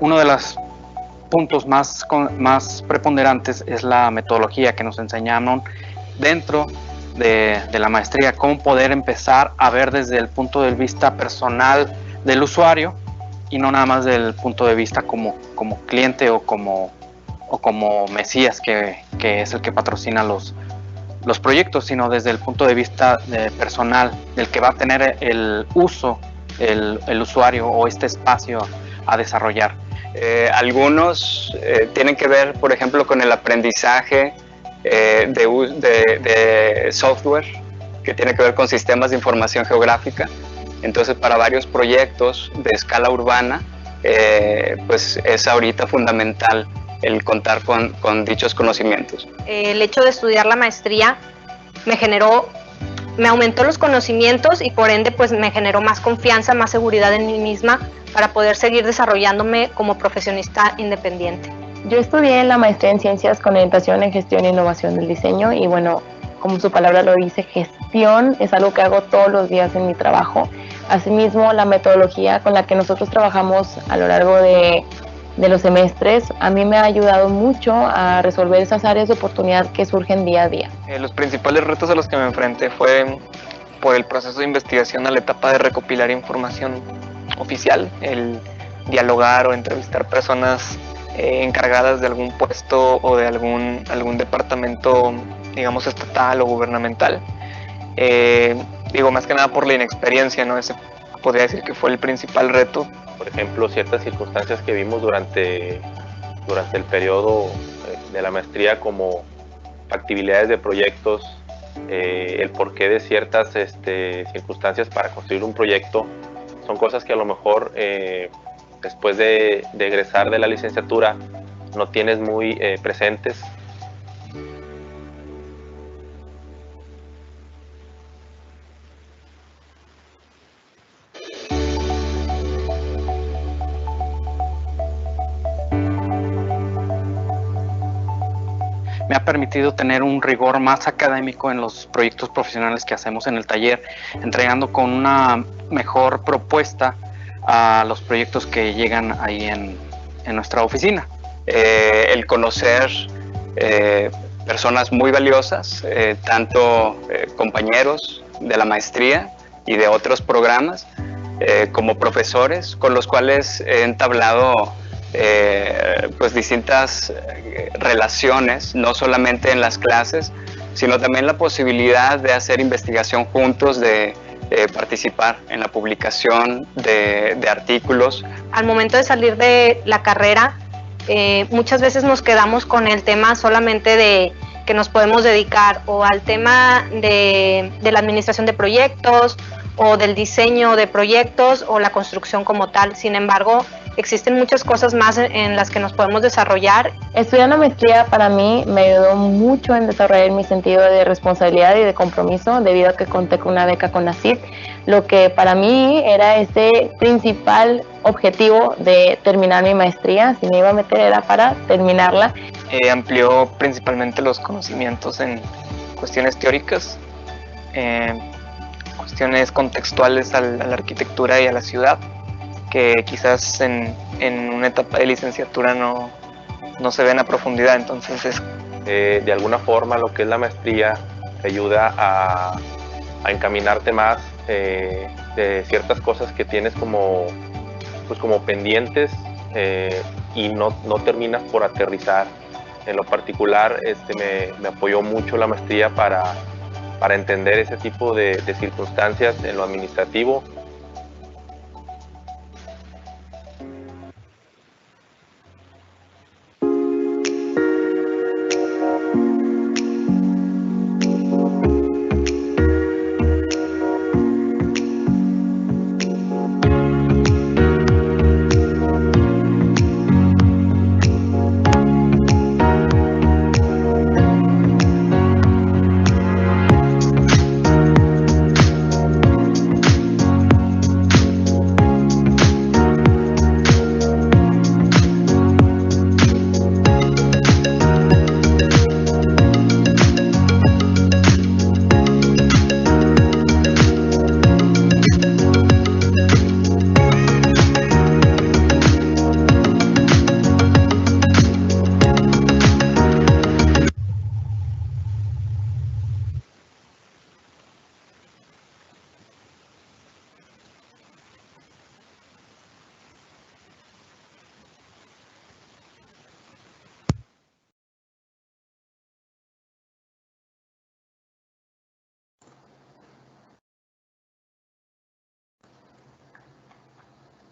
uno de los puntos más preponderantes es la metodología que nos enseñaron dentro de la maestría, cómo poder empezar a ver desde el punto de vista personal del usuario y no nada más del punto de vista como cliente o como mesías que es el que patrocina los proyectos, sino desde el punto de vista personal del que va a tener el uso el usuario o este espacio a desarrollar. Algunos tienen que ver, por ejemplo, con el aprendizaje de software, que tiene que ver con sistemas de información geográfica. Entonces, para varios proyectos de escala urbana, pues es ahorita fundamental el contar con dichos conocimientos. El hecho de estudiar la maestría me aumentó los conocimientos y por ende pues me generó más confianza, más seguridad en mí misma para poder seguir desarrollándome como profesionista independiente. Yo estudié la maestría en Ciencias con orientación en Gestión e Innovación del Diseño y bueno, como su palabra lo dice, gestión es algo que hago todos los días en mi trabajo. Asimismo, la metodología con la que nosotros trabajamos a lo largo de los semestres, a mí me ha ayudado mucho a resolver esas áreas de oportunidad que surgen día a día. Los principales retos a los que me enfrenté fue por el proceso de investigación a la etapa de recopilar información oficial, el dialogar o entrevistar personas encargadas de algún puesto o de algún departamento, digamos, estatal o gubernamental. Más que nada por la inexperiencia, ¿no? Ese podría decir que fue el principal reto. Por ejemplo, ciertas circunstancias que vimos durante el periodo de la maestría, como factibilidades de proyectos, el porqué de ciertas circunstancias para construir un proyecto, son cosas que a lo mejor después de egresar de la licenciatura no tienes muy presentes. Me ha permitido tener un rigor más académico en los proyectos profesionales que hacemos en el taller, entregando con una mejor propuesta a los proyectos que llegan ahí en nuestra oficina. El conocer personas muy valiosas, tanto compañeros de la maestría y de otros programas, como profesores con los cuales he entablado pues distintas relaciones, no solamente en las clases, sino también la posibilidad de hacer investigación juntos, de participar en la publicación de artículos. Al momento de salir de la carrera, muchas veces nos quedamos con el tema solamente de que nos podemos dedicar o al tema de la administración de proyectos o del diseño de proyectos o la construcción como tal. Sin embargo, existen muchas cosas más en las que nos podemos desarrollar. Estudiar una maestría para mí me ayudó mucho en desarrollar mi sentido de responsabilidad y de compromiso, debido a que conté con una beca CONACYT, lo que para mí era ese principal objetivo de terminar mi maestría. Si me iba a meter era para terminarla. Amplió principalmente los conocimientos en cuestiones teóricas, cuestiones contextuales a la arquitectura y a la ciudad, que quizás en una etapa de licenciatura no se ven a profundidad. Entonces de alguna forma lo que es la maestría te ayuda a encaminarte más de ciertas cosas que tienes como pendientes, y no terminas por aterrizar. En lo particular me apoyó mucho la maestría para entender ese tipo de circunstancias en lo administrativo.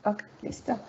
Ok, listo.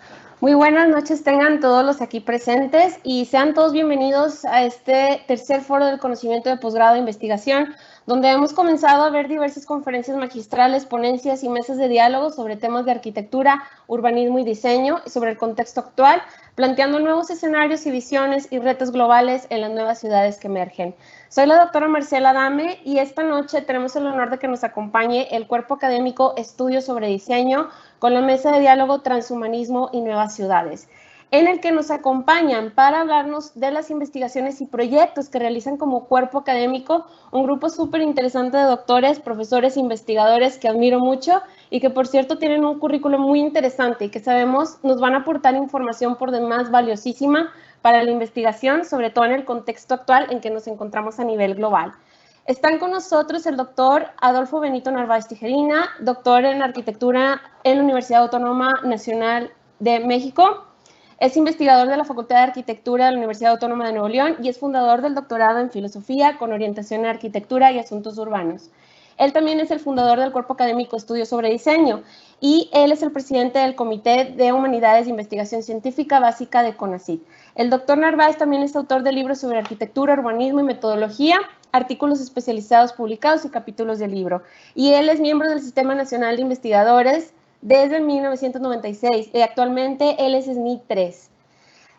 Muy buenas noches tengan todos los aquí presentes y sean todos bienvenidos a este tercer foro del conocimiento de posgrado de investigación, donde hemos comenzado a ver diversas conferencias magistrales, ponencias y mesas de diálogo sobre temas de arquitectura, urbanismo y diseño y sobre el contexto actual, planteando nuevos escenarios y visiones y retos globales en las nuevas ciudades que emergen. Soy la doctora Marcela Adame y esta noche tenemos el honor de que nos acompañe el cuerpo académico Estudios sobre Diseño con la mesa de diálogo Transhumanismo y Nuevas Ciudades, en el que nos acompañan para hablarnos de las investigaciones y proyectos que realizan como cuerpo académico un grupo súper interesante de doctores, profesores, investigadores que admiro mucho y que por cierto tienen un currículo muy interesante y que sabemos nos van a aportar información por demás valiosísima para la investigación, sobre todo en el contexto actual en que nos encontramos a nivel global. Están con nosotros el doctor Adolfo Benito Narváez Tijerina, doctor en arquitectura en la Universidad Autónoma Nacional de México. Es investigador de la Facultad de Arquitectura de la Universidad Autónoma de Nuevo León y es fundador del doctorado en filosofía con orientación en arquitectura y asuntos urbanos. Él también es el fundador del cuerpo académico Estudios sobre Diseño y él es el presidente del Comité de Humanidades de Investigación Científica Básica de CONACYT. El doctor Narváez también es autor de libros sobre arquitectura, urbanismo y metodología, artículos especializados publicados y capítulos de libro. Y él es miembro del Sistema Nacional de Investigadores desde 1996 y actualmente él es SNI 3.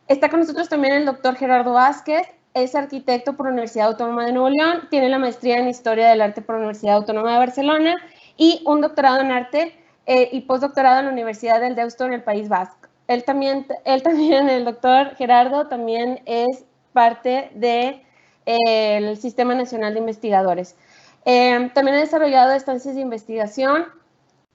Está con nosotros también el doctor Gerardo Vázquez, es arquitecto por la Universidad Autónoma de Nuevo León, tiene la maestría en Historia del Arte por la Universidad Autónoma de Barcelona y un doctorado en arte y postdoctorado en la Universidad del Deusto en el País Vasco. Él también, el doctor Gerardo, también es parte del Sistema Nacional de Investigadores. También ha desarrollado estancias de investigación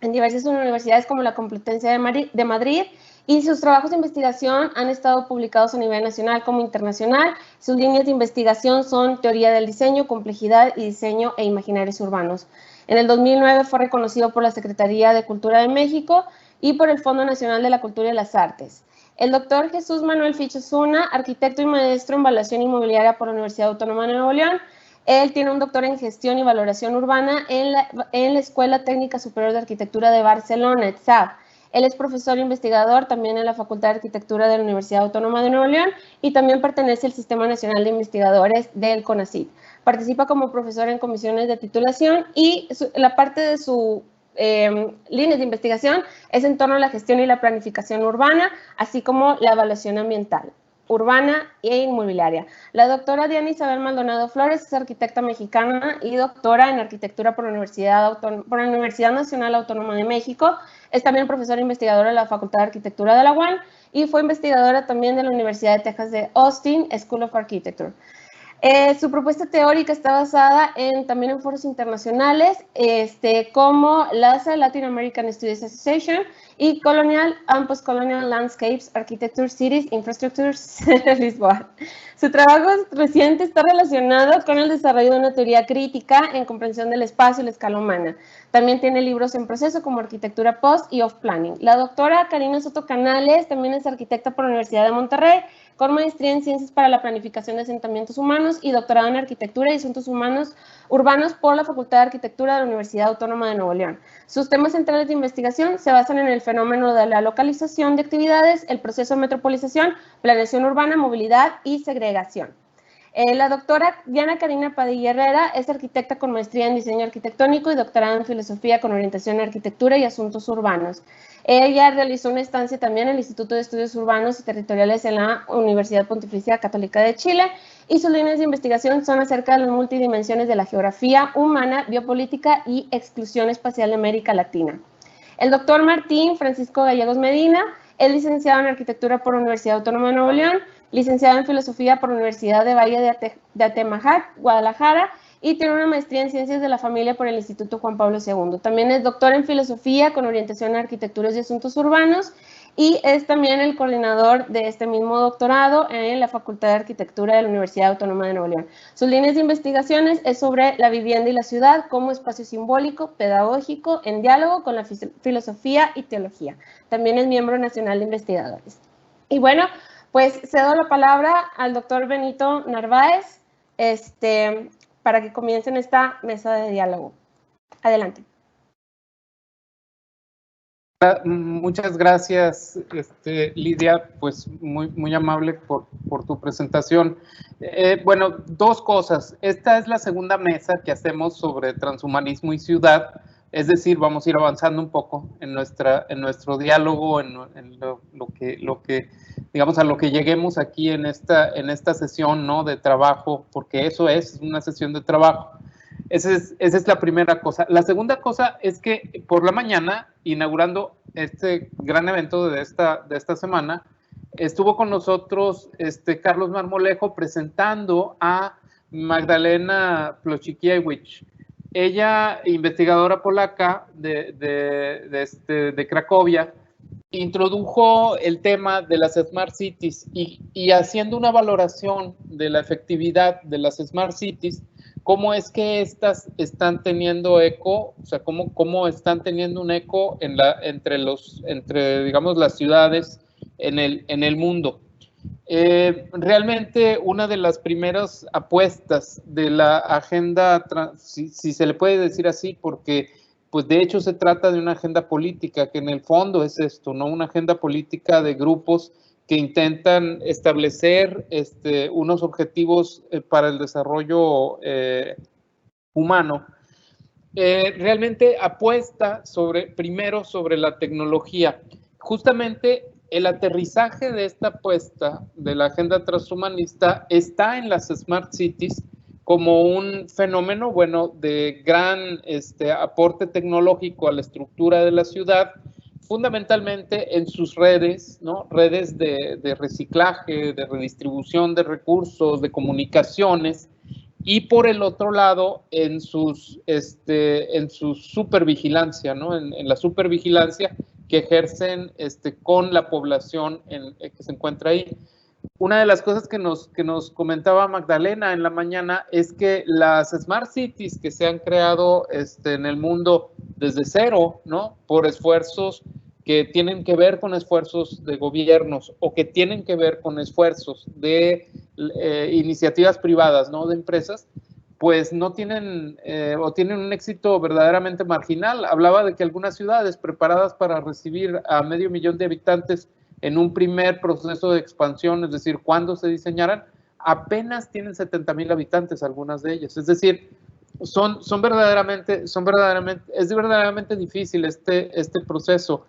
en diversas universidades como la Complutense de Madrid y sus trabajos de investigación han estado publicados a nivel nacional como internacional. Sus líneas de investigación son teoría del diseño, complejidad y diseño e imaginarios urbanos. En el 2009 fue reconocido por la Secretaría de Cultura de México y por el Fondo Nacional de la Cultura y las Artes. El doctor Jesús Manuel Ficho Zuna, arquitecto y maestro en evaluación inmobiliaria por la Universidad Autónoma de Nuevo León. Él tiene un doctor en gestión y valoración urbana en la Escuela Técnica Superior de Arquitectura de Barcelona, ETSAB. Él es profesor e investigador también en la Facultad de Arquitectura de la Universidad Autónoma de Nuevo León y también pertenece al Sistema Nacional de Investigadores del CONACYT. Participa como profesor en comisiones de titulación y la parte de su líneas de investigación es en torno a la gestión y la planificación urbana, así como la evaluación ambiental urbana e inmobiliaria. La doctora Diana Isabel Maldonado Flores es arquitecta mexicana y doctora en arquitectura por la Universidad Nacional Autónoma de México. Es también profesora investigadora de la Facultad de Arquitectura de la UAM y fue investigadora también de la Universidad de Texas de Austin School of Architecture. Su propuesta teórica está basada también en foros internacionales como LASA, Latin American Studies Association, y Colonial and Postcolonial Landscapes, Architecture, Cities, Infrastructures, Lisboa. Su trabajo reciente está relacionado con el desarrollo de una teoría crítica en comprensión del espacio y la escala humana. También tiene libros en proceso como Arquitectura Post y Off Planning. La doctora Karina Soto Canales también es arquitecta por la Universidad de Monterrey, con maestría en Ciencias para la Planificación de Asentamientos Humanos y doctorado en Arquitectura y Asuntos Urbanos por la Facultad de Arquitectura de la Universidad Autónoma de Nuevo León. Sus temas centrales de investigación se basan en el fenómeno de la localización de actividades, el proceso de metropolización, planeación urbana, movilidad y segregación. La doctora Diana Karina Padilla Herrera es arquitecta con maestría en diseño arquitectónico y doctorado en filosofía con orientación en arquitectura y asuntos urbanos. Ella realizó una estancia también en el Instituto de Estudios Urbanos y Territoriales en la Universidad Pontificia Católica de Chile y sus líneas de investigación son acerca de las multidimensiones de la geografía humana, biopolítica y exclusión espacial de América Latina. El doctor Martín Francisco Gallegos Medina es licenciado en arquitectura por la Universidad Autónoma de Nuevo León, licenciado en filosofía por la Universidad de Valle de Atemajac, Guadalajara, y tiene una maestría en Ciencias de la Familia por el Instituto Juan Pablo II. También es doctor en Filosofía con orientación en Arquitecturas y Asuntos Urbanos y es también el coordinador de este mismo doctorado en la Facultad de Arquitectura de la Universidad Autónoma de Nuevo León. Sus líneas de investigaciones es sobre la vivienda y la ciudad como espacio simbólico, pedagógico, en diálogo con la filosofía y teología. También es miembro nacional de investigadores. Y bueno, pues cedo la palabra al doctor Benito Narváez, para que comiencen esta mesa de diálogo. Adelante. Muchas gracias, Lidia, pues muy amable por tu presentación. Bueno, dos cosas. Esta es la segunda mesa que hacemos sobre transhumanismo y ciudad, es decir, vamos a ir avanzando un poco en nuestro diálogo, en lo que digamos, a lo que lleguemos aquí en esta sesión, ¿no?, de trabajo, porque eso es una sesión de trabajo. Esa es la primera cosa. La segunda cosa es que por la mañana, inaugurando este gran evento de esta semana, estuvo con nosotros Carlos Marmolejo presentando a Magdalena Plochkiewicz. Ella, investigadora polaca de Cracovia, introdujo el tema de las Smart Cities y haciendo una valoración de la efectividad de las Smart Cities, cómo es que estas están teniendo eco, o sea, cómo están teniendo un eco entre digamos, las ciudades en el mundo. Realmente una de las primeras apuestas de la agenda, si se le puede decir así, porque pues de hecho se trata de una agenda política, que en el fondo es esto, ¿no? Una agenda política de grupos que intentan establecer unos objetivos para el desarrollo humano. Realmente apuesta primero sobre la tecnología. Justamente el aterrizaje de esta apuesta de la agenda transhumanista está en las Smart Cities como un fenómeno, bueno, de gran aporte tecnológico a la estructura de la ciudad, fundamentalmente en sus redes, ¿no? Redes de reciclaje, de redistribución de recursos, de comunicaciones, y por el otro lado en su supervigilancia, ¿no? En la supervigilancia que ejercen con la población que se encuentra ahí. Una de las cosas que nos comentaba Magdalena en la mañana es que las Smart Cities que se han creado en el mundo desde cero, ¿no?, por esfuerzos que tienen que ver con esfuerzos de gobiernos o que tienen que ver con esfuerzos de iniciativas privadas, ¿no?, de empresas, pues no tienen o tienen un éxito verdaderamente marginal. Hablaba de que algunas ciudades preparadas para recibir a 500,000 de habitantes en un primer proceso de expansión, es decir, cuando se diseñaran, apenas tienen 70,000 habitantes algunas de ellas. Es decir, es verdaderamente difícil este proceso.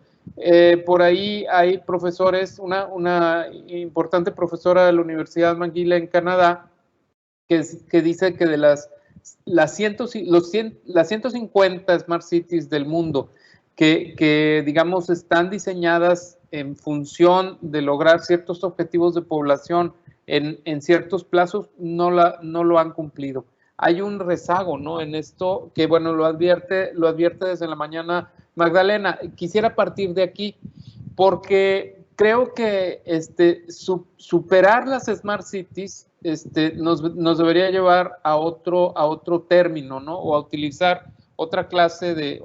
Por ahí hay profesores, una importante profesora de la Universidad McGill en Canadá, que dice que de las 150 Smart Cities del mundo que digamos están diseñadas en función de lograr ciertos objetivos de población en ciertos plazos, no lo han cumplido. Hay un rezago, ¿no?, en esto que, bueno, lo advierte desde la mañana Magdalena. Quisiera partir de aquí porque creo que superar las Smart Cities nos debería llevar a otro término, ¿no?, o a utilizar otra clase de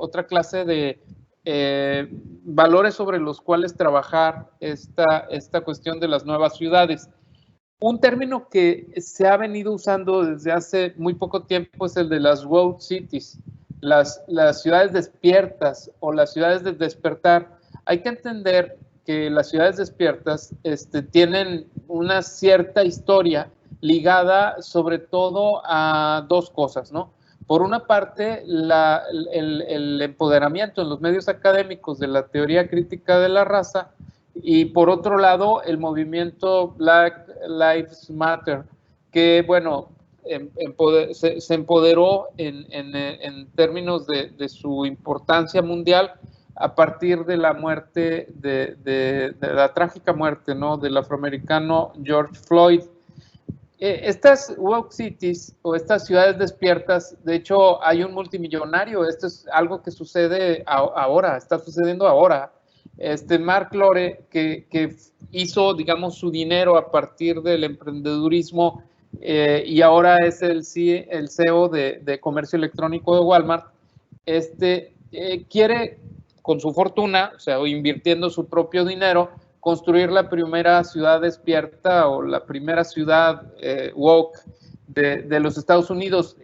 valores sobre los cuales trabajar esta cuestión de las nuevas ciudades. Un término que se ha venido usando desde hace muy poco tiempo es el de las road cities, las ciudades despiertas o las ciudades de despertar. Hay que entender que las ciudades despiertas tienen una cierta historia ligada sobre todo a dos cosas, ¿no? Por una parte, el empoderamiento en los medios académicos de la teoría crítica de la raza, y por otro lado, el movimiento Black Lives Matter, que, bueno, se empoderó en términos de su importancia mundial a partir de la muerte, de la trágica muerte, ¿no?, del afroamericano George Floyd. Estas woke cities o estas ciudades despiertas, de hecho hay un multimillonario, esto es algo que sucede ahora, está sucediendo ahora. Mark Lore, que hizo, digamos, su dinero a partir del emprendedurismo y ahora es el CEO de comercio electrónico de Walmart, quiere, con su fortuna, o sea, invirtiendo su propio dinero, construir la primera ciudad despierta o la primera ciudad woke de los Estados Unidos.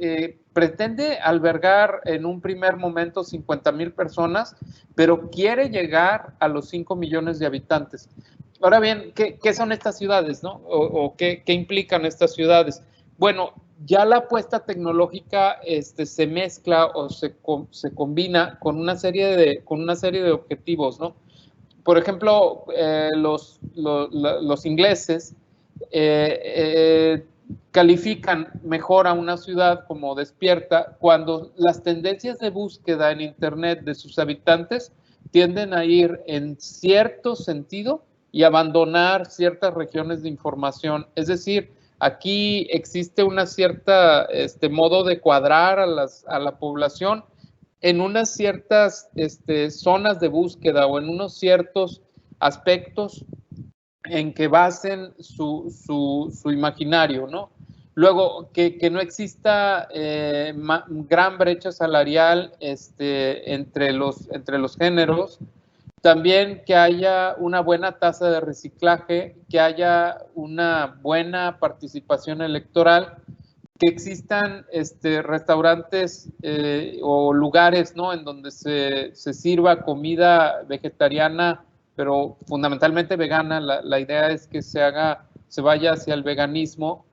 pretende albergar en un primer momento 50,000 personas, pero quiere llegar a los 5 millones de habitantes. Ahora bien, ¿qué son estas ciudades, no? ¿O qué implican estas ciudades? Bueno, ya la apuesta tecnológica se mezcla o se combina con una serie de objetivos, ¿no? Por ejemplo, los ingleses califican mejor a una ciudad como despierta cuando las tendencias de búsqueda en Internet de sus habitantes tienden a ir en cierto sentido y abandonar ciertas regiones de información. Es decir, aquí existe una cierta modo de cuadrar a la población en unas ciertas zonas de búsqueda o en unos ciertos aspectos en que basen su imaginario, ¿no? Luego, que no exista gran brecha salarial entre los géneros. También que haya una buena tasa de reciclaje, que haya una buena participación electoral, que existan restaurantes o lugares, ¿no?, en donde se sirva comida vegetariana, pero fundamentalmente vegana. La idea es que se vaya hacia el veganismo,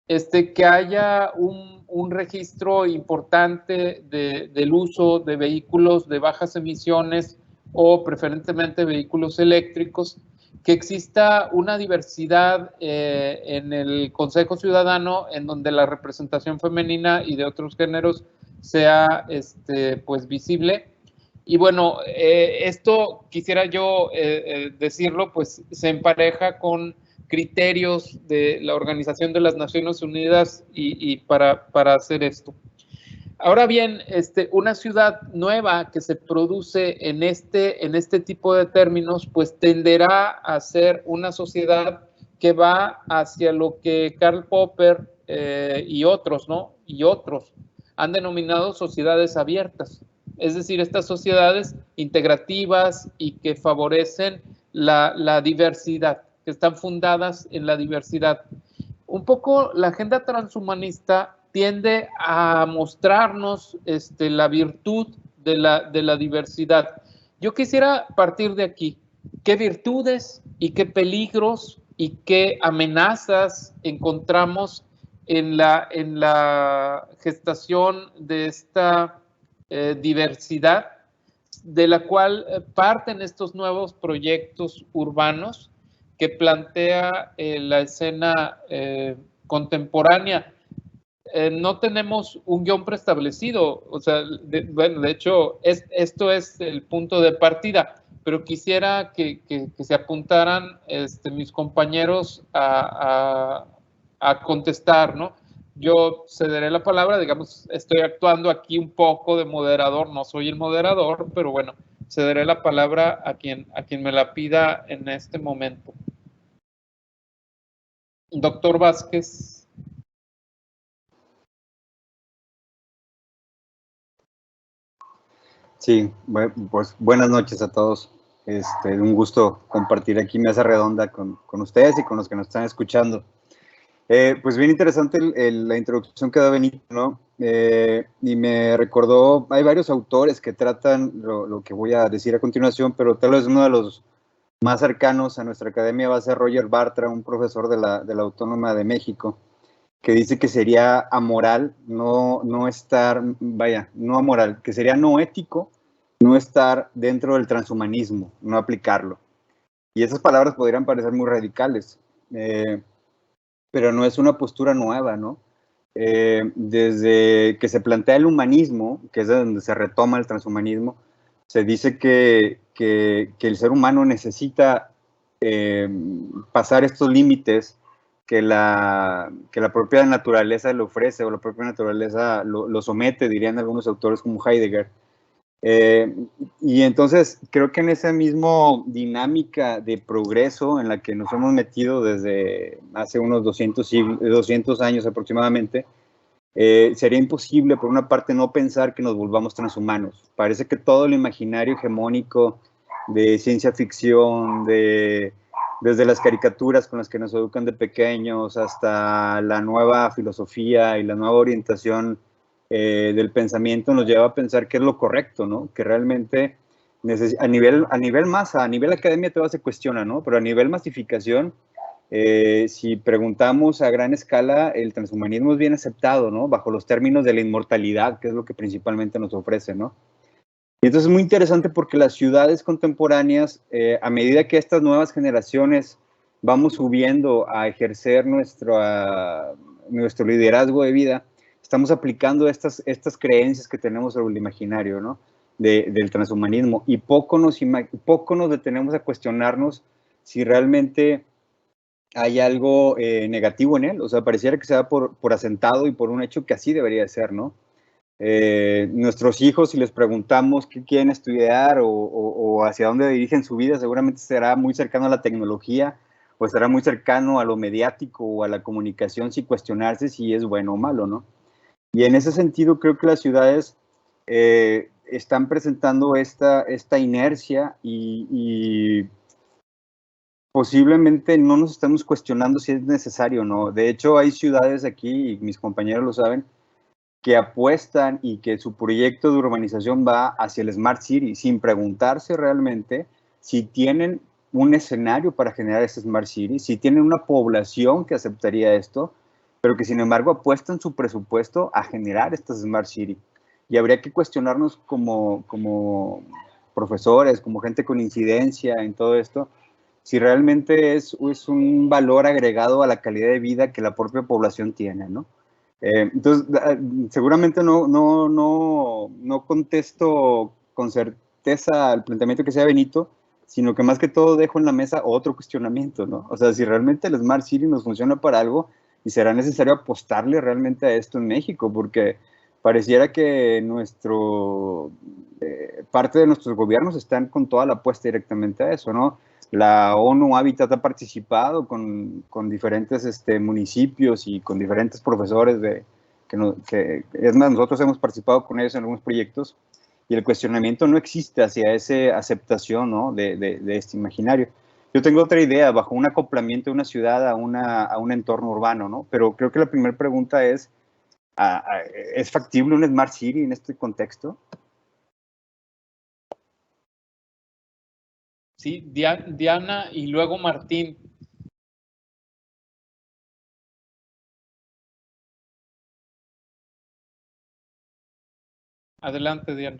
que haya un registro importante del uso de vehículos de bajas emisiones o preferentemente vehículos eléctricos, que exista una diversidad en el Consejo Ciudadano en donde la representación femenina y de otros géneros sea pues visible. Y bueno, esto quisiera yo decirlo, pues se empareja con criterios de la Organización de las Naciones Unidas y para hacer esto. Ahora bien, una ciudad nueva que se produce en este tipo de términos, pues tenderá a ser una sociedad que va hacia lo que Karl Popper y otros, ¿no? Y otros han denominado sociedades abiertas. Es decir, estas sociedades integrativas y que favorecen la diversidad, que están fundadas en la diversidad. Un poco la agenda transhumanista tiende a mostrarnos la virtud de la diversidad. Yo quisiera partir de aquí. ¿Qué virtudes y qué peligros y qué amenazas encontramos en la gestación de esta diversidad, de la cual parten estos nuevos proyectos urbanos que plantea la escena contemporánea? No tenemos un guión preestablecido, o sea, de hecho, esto es el punto de partida, pero quisiera que se apuntaran mis compañeros a contestar, ¿no? Yo cederé la palabra, digamos, estoy actuando aquí un poco de moderador, no soy el moderador, pero bueno, cederé la palabra a quien me la pida en este momento. Doctor Vázquez. Sí, pues buenas noches a todos. Un gusto compartir aquí mesa redonda con ustedes y con los que nos están escuchando. Pues bien interesante la introducción que da Benito, ¿no? Y me recordó, hay varios autores que tratan lo que voy a decir a continuación, pero tal vez uno de los más cercanos a nuestra academia va a ser Roger Bartra, un profesor de la Autónoma de México, que dice que sería amoral no amoral, que sería no ético no estar dentro del transhumanismo, no aplicarlo. Y esas palabras podrían parecer muy radicales, pero no es una postura nueva, ¿no? Desde que se plantea el humanismo, que es de donde se retoma el transhumanismo, se dice que el ser humano necesita pasar estos límites que la propia naturaleza le ofrece o la propia naturaleza lo somete, dirían algunos autores como Heidegger. Y entonces creo que en esa misma dinámica de progreso en la que nos hemos metido desde hace unos 200 años aproximadamente, sería imposible por una parte no pensar que nos volvamos transhumanos. Parece que todo lo imaginario hegemónico de ciencia ficción, desde las caricaturas con las que nos educan de pequeños hasta la nueva filosofía y la nueva orientación del pensamiento nos lleva a pensar que es lo correcto, ¿no? Que realmente a nivel masa, a nivel academia todo se cuestiona, ¿no? Pero a nivel masificación, si preguntamos a gran escala, el transhumanismo es bien aceptado, ¿no? Bajo los términos de la inmortalidad, que es lo que principalmente nos ofrece, ¿no? Y entonces es muy interesante porque las ciudades contemporáneas, a medida que estas nuevas generaciones vamos subiendo a ejercer nuestro liderazgo de vida, estamos aplicando estas creencias que tenemos sobre el imaginario, ¿no? Del transhumanismo, y poco nos detenemos a cuestionarnos si realmente hay algo negativo en él. O sea, pareciera que se da por asentado y por un hecho que así debería ser, ¿no? Nuestros hijos, si les preguntamos qué quieren estudiar o hacia dónde dirigen su vida, seguramente será muy cercano a la tecnología o estará muy cercano a lo mediático o a la comunicación, sin cuestionarse si es bueno o malo, ¿no? Y en ese sentido creo que las ciudades están presentando esta inercia y posiblemente no nos estamos cuestionando si es necesario o no. De hecho, hay ciudades aquí, y mis compañeros lo saben, que apuestan y que su proyecto de urbanización va hacia el Smart City, sin preguntarse realmente si tienen un escenario para generar ese Smart City, si tienen una población que aceptaría esto, pero que sin embargo apuestan su presupuesto a generar estas Smart City. Y habría que cuestionarnos como profesores, como gente con incidencia en todo esto, si realmente es un valor agregado a la calidad de vida que la propia población tiene, ¿no? Entonces, seguramente no contesto con certeza al planteamiento que sea Benito, sino que más que todo dejo en la mesa otro cuestionamiento, ¿no? O sea, si realmente el Smart City nos funciona para algo y será necesario apostarle realmente a esto en México, porque pareciera que parte de nuestros gobiernos están con toda la apuesta directamente a eso, ¿no? La ONU Habitat ha participado con diferentes municipios y con diferentes profesores es más, nosotros hemos participado con ellos en algunos proyectos y el cuestionamiento no existe hacia esa aceptación, ¿no? de este imaginario. Yo tengo otra idea, bajo un acoplamiento de una ciudad a un entorno urbano, ¿no? Pero creo que la primera pregunta es, ¿es factible un Smart City en este contexto? Sí, Diana y luego Martín. Adelante, Diana.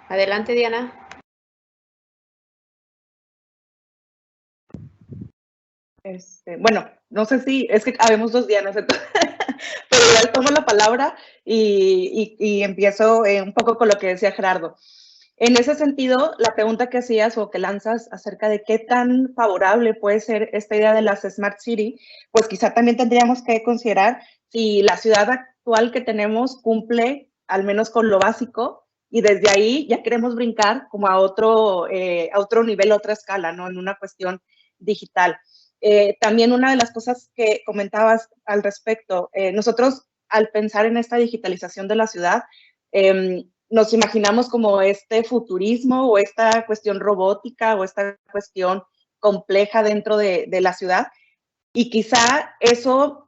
Adelante, Diana. Bueno, no sé si, es que habemos dos Dianas, entonces, pero igual tomo la palabra y empiezo un poco con lo que decía Gerardo. En ese sentido, la pregunta que hacías o que lanzas acerca de qué tan favorable puede ser esta idea de las Smart City, pues quizá también tendríamos que considerar si la ciudad actual que tenemos cumple al menos con lo básico y desde ahí ya queremos brincar como a otro nivel, a otra escala, ¿no? En una cuestión digital. También una de las cosas que comentabas al respecto, nosotros al pensar en esta digitalización de la ciudad, nos imaginamos como este futurismo o esta cuestión robótica o esta cuestión compleja dentro de la ciudad, y quizá eso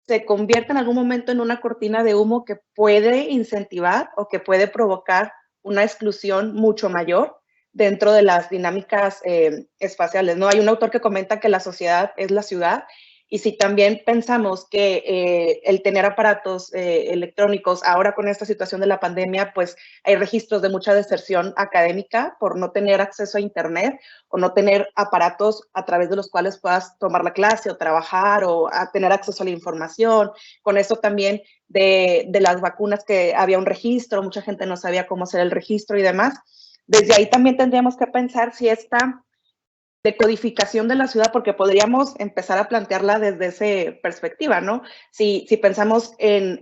se convierta en algún momento en una cortina de humo que puede incentivar o que puede provocar una exclusión mucho mayor dentro de las dinámicas espaciales, ¿no? Hay un autor que comenta que la sociedad es la ciudad, y si también pensamos que el tener aparatos electrónicos, ahora con esta situación de la pandemia, pues hay registros de mucha deserción académica por no tener acceso a internet o no tener aparatos a través de los cuales puedas tomar la clase o trabajar o a tener acceso a la información. Con eso también de las vacunas, que había un registro, mucha gente no sabía cómo hacer el registro y demás. Desde ahí también tendríamos que pensar si esta decodificación de la ciudad, porque podríamos empezar a plantearla desde esa perspectiva, ¿no? Si pensamos en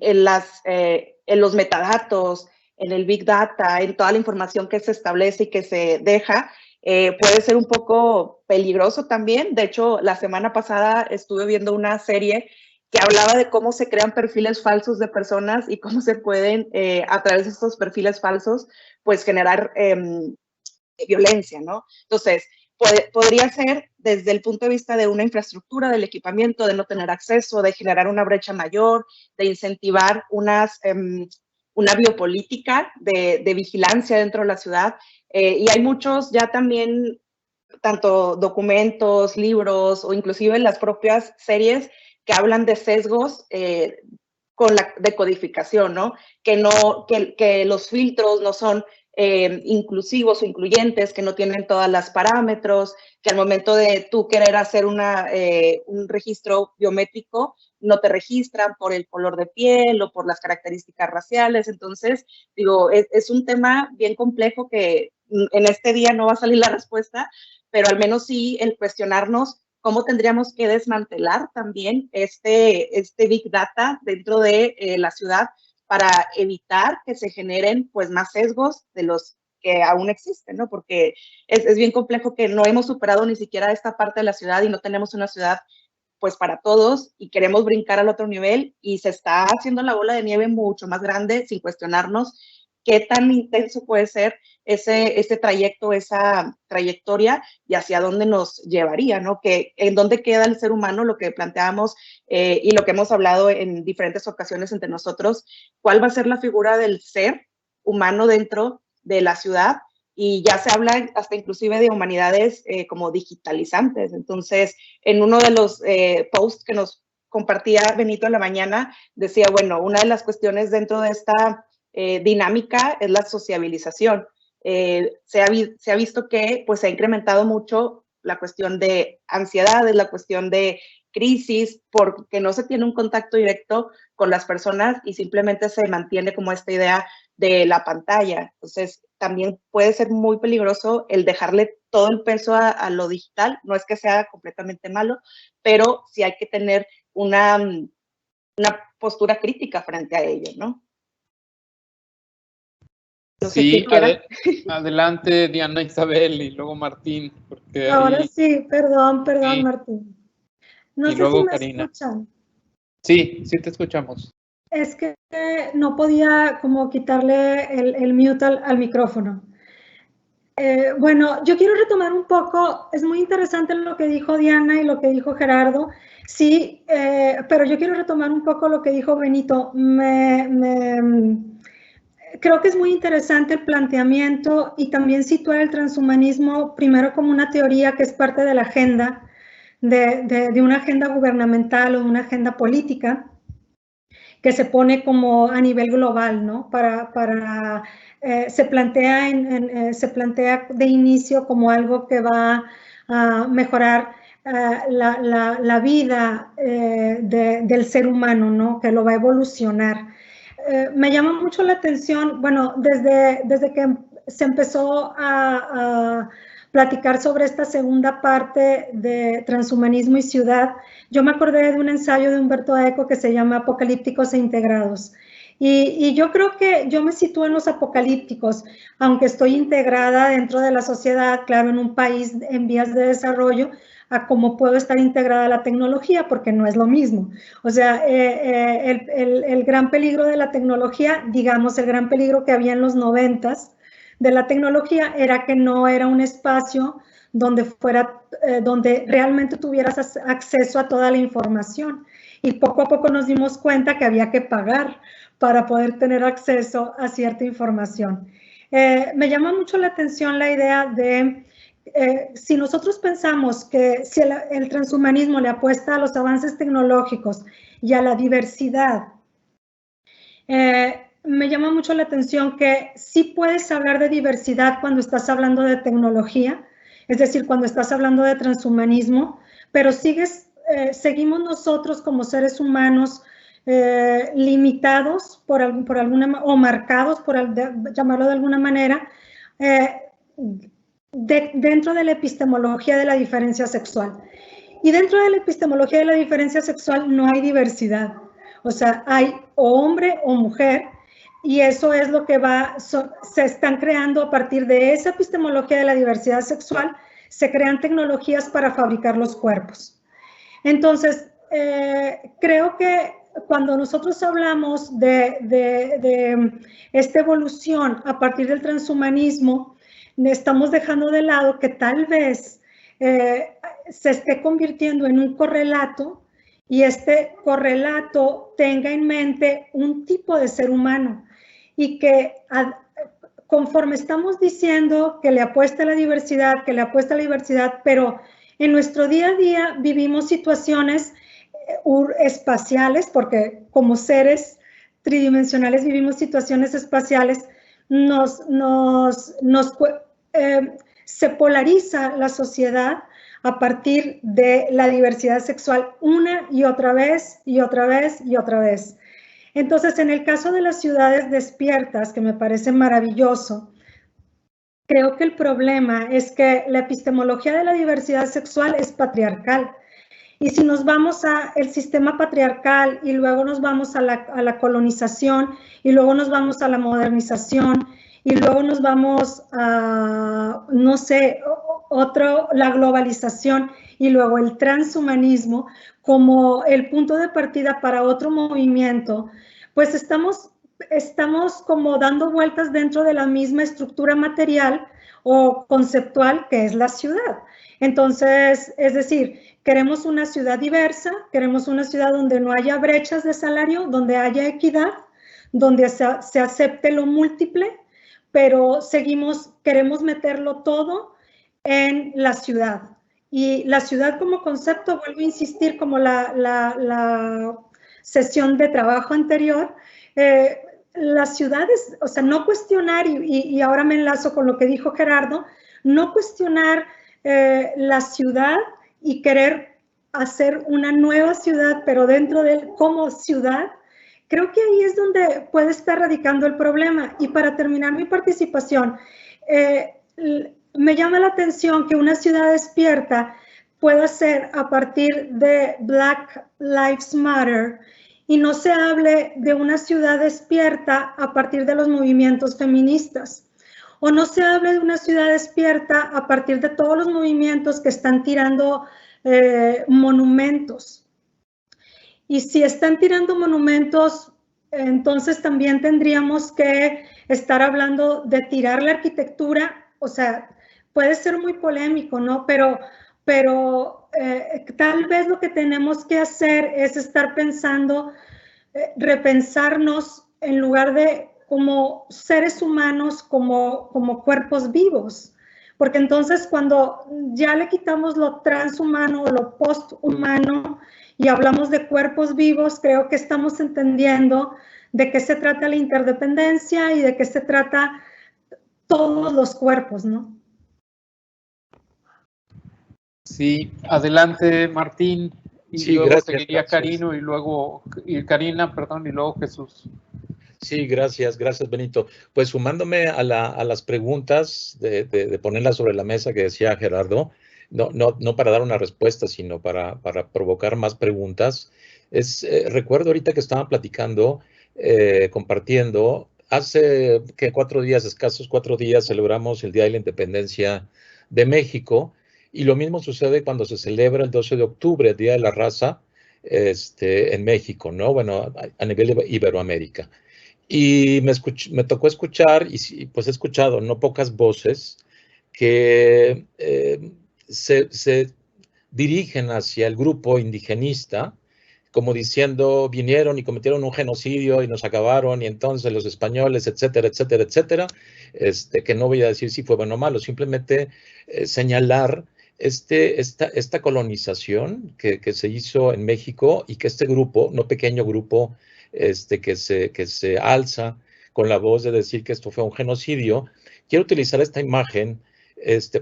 los metadatos, en el Big Data, en toda la información que se establece y que se deja, puede ser un poco peligroso también. De hecho, la semana pasada estuve viendo una serie que hablaba de cómo se crean perfiles falsos de personas y cómo se pueden, a través de estos perfiles falsos, pues generar violencia, ¿no? Entonces, podría ser desde el punto de vista de una infraestructura, del equipamiento, de no tener acceso, de generar una brecha mayor, de incentivar una biopolítica de vigilancia dentro de la ciudad. Y hay muchos ya también, tanto documentos, libros o inclusive las propias series que hablan de sesgos con la decodificación, ¿no? Que los filtros no son inclusivos o incluyentes, que no tienen todos los parámetros, que al momento de tú querer hacer un registro biométrico, no te registran por el color de piel o por las características raciales. Entonces, digo, es un tema bien complejo que en este día no va a salir la respuesta, pero al menos sí el cuestionarnos cómo tendríamos que desmantelar también este Big Data dentro de la ciudad para evitar que se generen pues más sesgos de los que aún existen, ¿no? Porque es bien complejo que no hemos superado ni siquiera esta parte de la ciudad y no tenemos una ciudad pues para todos y queremos brincar al otro nivel y se está haciendo la bola de nieve mucho más grande sin cuestionarnos qué tan intenso puede ser ese trayecto, esa trayectoria y hacia dónde nos llevaría, ¿no? Que en dónde queda el ser humano, lo que planteamos y lo que hemos hablado en diferentes ocasiones entre nosotros, cuál va a ser la figura del ser humano dentro de la ciudad, y ya se habla hasta inclusive de humanidades como digitalizantes. Entonces, en uno de los posts que nos compartía Benito en la mañana, decía, bueno, una de las cuestiones dentro de esta dinámica es la sociabilización. Se ha visto que pues, se ha incrementado mucho la cuestión de ansiedades, la cuestión de crisis, porque no se tiene un contacto directo con las personas y simplemente se mantiene como esta idea de la pantalla. Entonces, también puede ser muy peligroso el dejarle todo el peso a lo digital. No es que sea completamente malo, pero sí hay que tener una postura crítica frente a ello, ¿no? No sé Sí, adelante Diana Isabel y luego Martín. Porque ahora ahí... sí, perdón, sí. Martín. No y sé luego si me Karina. escuchan. Sí, sí te escuchamos. Es que no podía como quitarle el mute al micrófono. Bueno, yo quiero retomar un poco, es muy interesante lo que dijo Diana y lo que dijo Gerardo, sí, pero yo quiero retomar un poco lo que dijo Benito. Creo que es muy interesante el planteamiento y también situar el transhumanismo primero como una teoría que es parte de la agenda, de una agenda gubernamental o de una agenda política que se pone como a nivel global, ¿no? Se plantea de inicio como algo que va a mejorar la vida del ser humano, ¿no? Que lo va a evolucionar. Me llama mucho la atención, bueno, desde que se empezó a platicar sobre esta segunda parte de transhumanismo y ciudad, yo me acordé de un ensayo de Humberto Eco que se llama Apocalípticos e Integrados. Y yo creo que yo me sitúo en los apocalípticos, aunque estoy integrada dentro de la sociedad, claro, en un país en vías de desarrollo, a cómo puedo estar integrada a la tecnología, porque no es lo mismo. O sea, el gran peligro de la tecnología, digamos, el gran peligro que había en los 90s de la tecnología era que no era un espacio donde realmente tuvieras acceso a toda la información. Y poco a poco nos dimos cuenta que había que pagar para poder tener acceso a cierta información. Me llama mucho la atención la idea de si nosotros pensamos que si el transhumanismo le apuesta a los avances tecnológicos y a la diversidad, me llama mucho la atención que sí puedes hablar de diversidad cuando estás hablando de tecnología, es decir, cuando estás hablando de transhumanismo, pero seguimos nosotros como seres humanos limitados por alguna, o marcados, llamarlo de alguna manera, dentro de la epistemología de la diferencia sexual. Y dentro de la epistemología de la diferencia sexual no hay diversidad. O sea, hay o hombre o mujer, y eso es lo que se están creando a partir de esa epistemología de la diversidad sexual, se crean tecnologías para fabricar los cuerpos. Entonces, creo que cuando nosotros hablamos de esta evolución a partir del transhumanismo, estamos dejando de lado que tal vez se esté convirtiendo en un correlato, y este correlato tenga en mente un tipo de ser humano, y que conforme estamos diciendo que le apuesta a la diversidad, pero en nuestro día a día vivimos situaciones espaciales, porque como seres tridimensionales vivimos situaciones espaciales, se polariza la sociedad a partir de la diversidad sexual una y otra vez y otra vez y otra vez. Entonces, en el caso de las ciudades despiertas, que me parece maravilloso, creo que el problema es que la epistemología de la diversidad sexual es patriarcal. Y si nos vamos al sistema patriarcal y luego nos vamos a la colonización y luego nos vamos a la modernización y luego nos vamos a, no sé, la globalización y luego el transhumanismo como el punto de partida para otro movimiento, pues estamos como dando vueltas dentro de la misma estructura material o conceptual que es la ciudad. Entonces, es decir, queremos una ciudad diversa, queremos una ciudad donde no haya brechas de salario, donde haya equidad, donde se acepte lo múltiple, pero queremos meterlo todo en la ciudad. Y la ciudad como concepto, vuelvo a insistir, como la sesión de trabajo anterior, las ciudades, o sea, no cuestionar, y ahora me enlazo con lo que dijo Gerardo, no cuestionar la ciudad y querer hacer una nueva ciudad, pero dentro de él como ciudad, creo que ahí es donde puede estar radicando el problema. Y para terminar mi participación, me llama la atención que una ciudad despierta pueda ser a partir de Black Lives Matter y no se hable de una ciudad despierta a partir de los movimientos feministas, o no se hable de una ciudad despierta a partir de todos los movimientos que están tirando monumentos. Y si están tirando monumentos, entonces también tendríamos que estar hablando de tirar la arquitectura. O sea, puede ser muy polémico, ¿no? Pero tal vez lo que tenemos que hacer es estar pensando, repensarnos en lugar de como seres humanos, como cuerpos vivos. Porque entonces cuando ya le quitamos lo transhumano o lo posthumano y hablamos de cuerpos vivos, creo que estamos entendiendo de qué se trata la interdependencia y de qué se trata todos los cuerpos, ¿no? Sí, adelante Martín, y sí, luego gracias, seguiría gracias. Karina, y luego Jesús. Sí, gracias Benito. Pues sumándome a las preguntas, de ponerlas sobre la mesa que decía Gerardo, no para dar una respuesta, sino para provocar más preguntas. Recuerdo ahorita que estaban platicando, compartiendo, hace que escasos 4 días celebramos el Día de la Independencia de México, y lo mismo sucede cuando se celebra el 12 de octubre, el Día de la Raza, en México, ¿no? Bueno, a nivel de Iberoamérica. Y me tocó escuchar, y pues he escuchado no pocas voces que se dirigen hacia el grupo indigenista, como diciendo, vinieron y cometieron un genocidio y nos acabaron, y entonces los españoles, etcétera, etcétera, etcétera, que no voy a decir si fue bueno o malo, simplemente señalar esta colonización que se hizo en México, y que este grupo, no pequeño grupo, que se alza con la voz de decir que esto fue un genocidio. Quiero utilizar esta imagen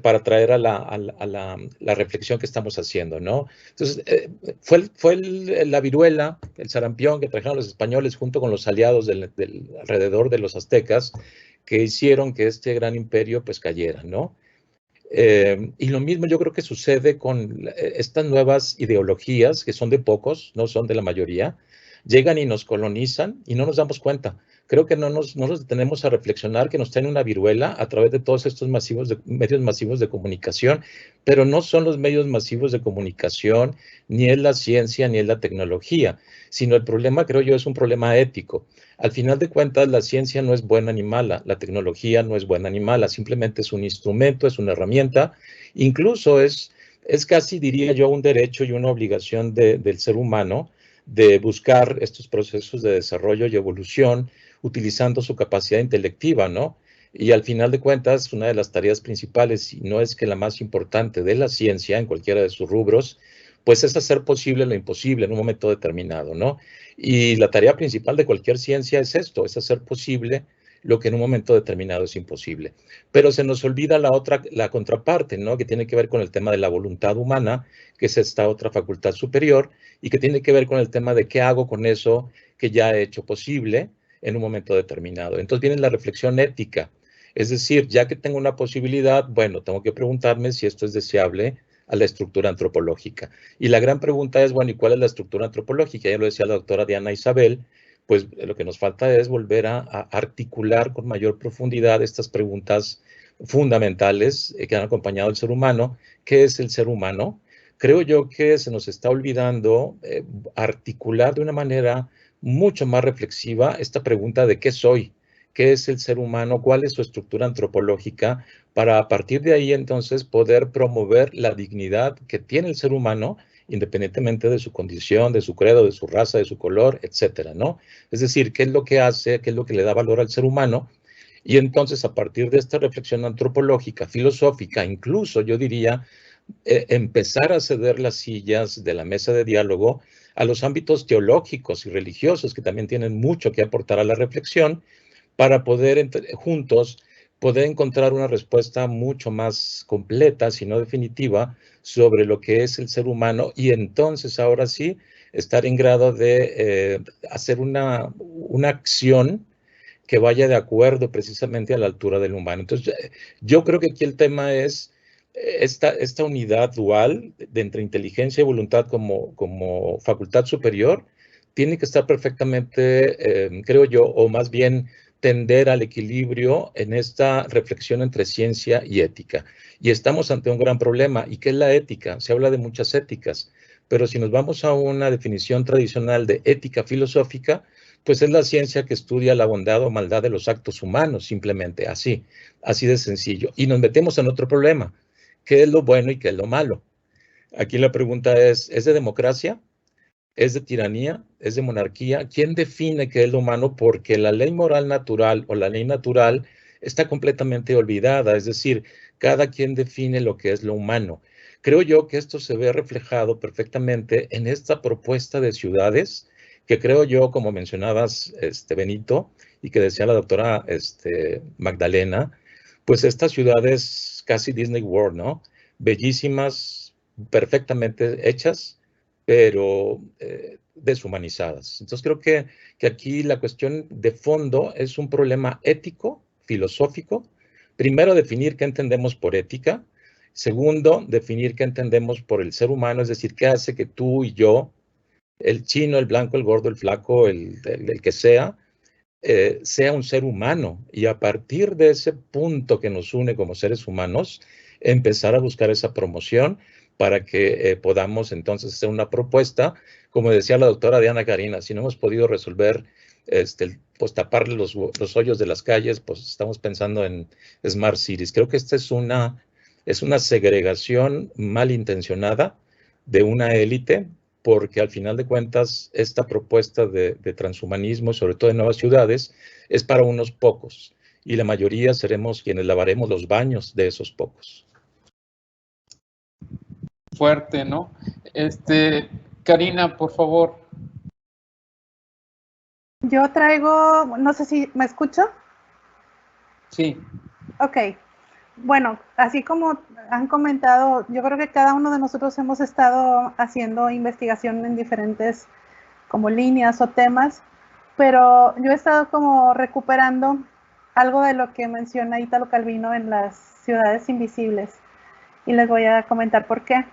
para traer a la reflexión que estamos haciendo, ¿no? Entonces, fue la viruela, el sarampión que trajeron los españoles junto con los aliados alrededor de los aztecas, que hicieron que este gran imperio pues cayera, ¿no? Y lo mismo yo creo que sucede con estas nuevas ideologías, que son de pocos, no son de la mayoría, llegan y nos colonizan y no nos damos cuenta, creo que no nos detenemos a reflexionar que nos traen una viruela a través de todos estos medios masivos de comunicación, pero no son los medios masivos de comunicación, ni es la ciencia, ni es la tecnología, sino el problema, creo yo, es un problema ético. Al final de cuentas, la ciencia no es buena ni mala, la tecnología no es buena ni mala, simplemente es un instrumento, es una herramienta, incluso es casi, diría yo, un derecho y una obligación del ser humano de buscar estos procesos de desarrollo y evolución utilizando su capacidad intelectiva, ¿no? Y al final de cuentas, una de las tareas principales, y no es que la más importante de la ciencia en cualquiera de sus rubros, pues es hacer posible lo imposible en un momento determinado, ¿no? Y la tarea principal de cualquier ciencia es esto, es hacer posible lo que en un momento determinado es imposible. Pero se nos olvida la contraparte, ¿no? Que tiene que ver con el tema de la voluntad humana, que es esta otra facultad superior, y que tiene que ver con el tema de qué hago con eso que ya he hecho posible en un momento determinado. Entonces viene la reflexión ética. Es decir, ya que tengo una posibilidad, bueno, tengo que preguntarme si esto es deseable a la estructura antropológica. Y la gran pregunta es, bueno, ¿y cuál es la estructura antropológica? Ya lo decía la doctora Diana Isabel, pues lo que nos falta es volver a articular con mayor profundidad estas preguntas fundamentales que han acompañado al ser humano. ¿Qué es el ser humano? Creo yo que se nos está olvidando articular de una manera mucho más reflexiva esta pregunta de qué soy, qué es el ser humano, cuál es su estructura antropológica, para a partir de ahí entonces poder promover la dignidad que tiene el ser humano independientemente de su condición, de su credo, de su raza, de su color, etcétera, ¿no? Es decir, qué es lo que hace, qué es lo que le da valor al ser humano, y entonces a partir de esta reflexión antropológica, filosófica, incluso yo diría, empezar a ceder las sillas de la mesa de diálogo a los ámbitos teológicos y religiosos que también tienen mucho que aportar a la reflexión para poder juntos poder encontrar una respuesta mucho más completa, si no definitiva, sobre lo que es el ser humano y entonces ahora sí estar en grado de hacer una acción que vaya de acuerdo precisamente a la altura del humano. Entonces yo creo que aquí el tema es esta unidad dual de entre inteligencia y voluntad como facultad superior tiene que estar perfectamente, creo yo, o más bien tender al equilibrio en esta reflexión entre ciencia y ética. Y estamos ante un gran problema. ¿Y qué es la ética? Se habla de muchas éticas, pero si nos vamos a una definición tradicional de ética filosófica, pues es la ciencia que estudia la bondad o maldad de los actos humanos, simplemente así de sencillo. Y nos metemos en otro problema. ¿Qué es lo bueno y qué es lo malo? Aquí la pregunta es de democracia? ¿Es de tiranía? ¿Es de monarquía? ¿Quién define qué es lo humano? Porque la ley moral natural o la ley natural está completamente olvidada, es decir, cada quien define lo que es lo humano. Creo yo que esto se ve reflejado perfectamente en esta propuesta de ciudades, que creo yo, como mencionabas, Benito, y que decía la doctora Magdalena, pues estas ciudades casi Disney World, ¿no? Bellísimas, perfectamente hechas, pero deshumanizadas. Entonces creo que aquí la cuestión de fondo es un problema ético, filosófico. Primero, definir qué entendemos por ética. Segundo, definir qué entendemos por el ser humano, es decir, qué hace que tú y yo, el chino, el blanco, el gordo, el flaco, el que sea un ser humano. Y a partir de ese punto que nos une como seres humanos, empezar a buscar esa promoción para que podamos entonces hacer una propuesta, como decía la doctora Diana Karina, si no hemos podido resolver, pues tapar los hoyos de las calles, pues estamos pensando en Smart Cities. Creo que esta es una segregación malintencionada de una élite, porque al final de cuentas esta propuesta de transhumanismo, sobre todo en nuevas ciudades, es para unos pocos, y la mayoría seremos quienes lavaremos los baños de esos pocos. Fuerte, ¿no? Karina, por favor. Yo traigo, no sé si me escucho. Sí. Ok. Bueno, así como han comentado, yo creo que cada uno de nosotros hemos estado haciendo investigación en diferentes como líneas o temas, pero yo he estado como recuperando algo de lo que menciona Italo Calvino en las ciudades invisibles y les voy a comentar por qué.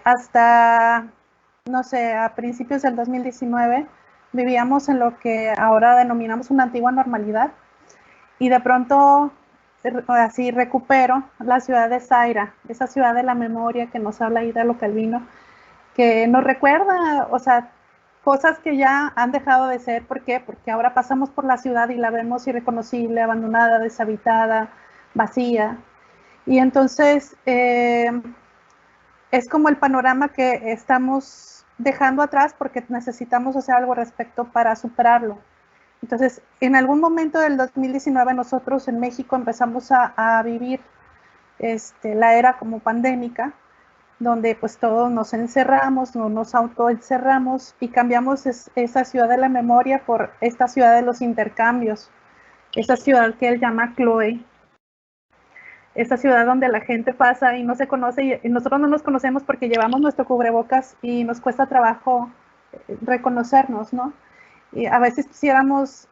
Hasta, no sé, a principios del 2019 vivíamos en lo que ahora denominamos una antigua normalidad, y de pronto así recupero la ciudad de Zaira, esa ciudad de la memoria que nos habla Italo Calvino, que nos recuerda, o sea, cosas que ya han dejado de ser. ¿Por qué? Porque ahora pasamos por la ciudad y la vemos irreconocible, abandonada, deshabitada, vacía. Y entonces es como el panorama que estamos dejando atrás porque necesitamos hacer algo al respecto para superarlo. Entonces, en algún momento del 2019 nosotros en México empezamos a vivir la era como pandémica, donde pues todos nos encerramos, nos autoencerramos y cambiamos esa ciudad de la memoria por esta ciudad de los intercambios, esa ciudad que él llama Chloe, esa ciudad donde la gente pasa y no se conoce, y nosotros no nos conocemos porque llevamos nuestro cubrebocas y nos cuesta trabajo reconocernos, ¿no? Y a veces quisiéramos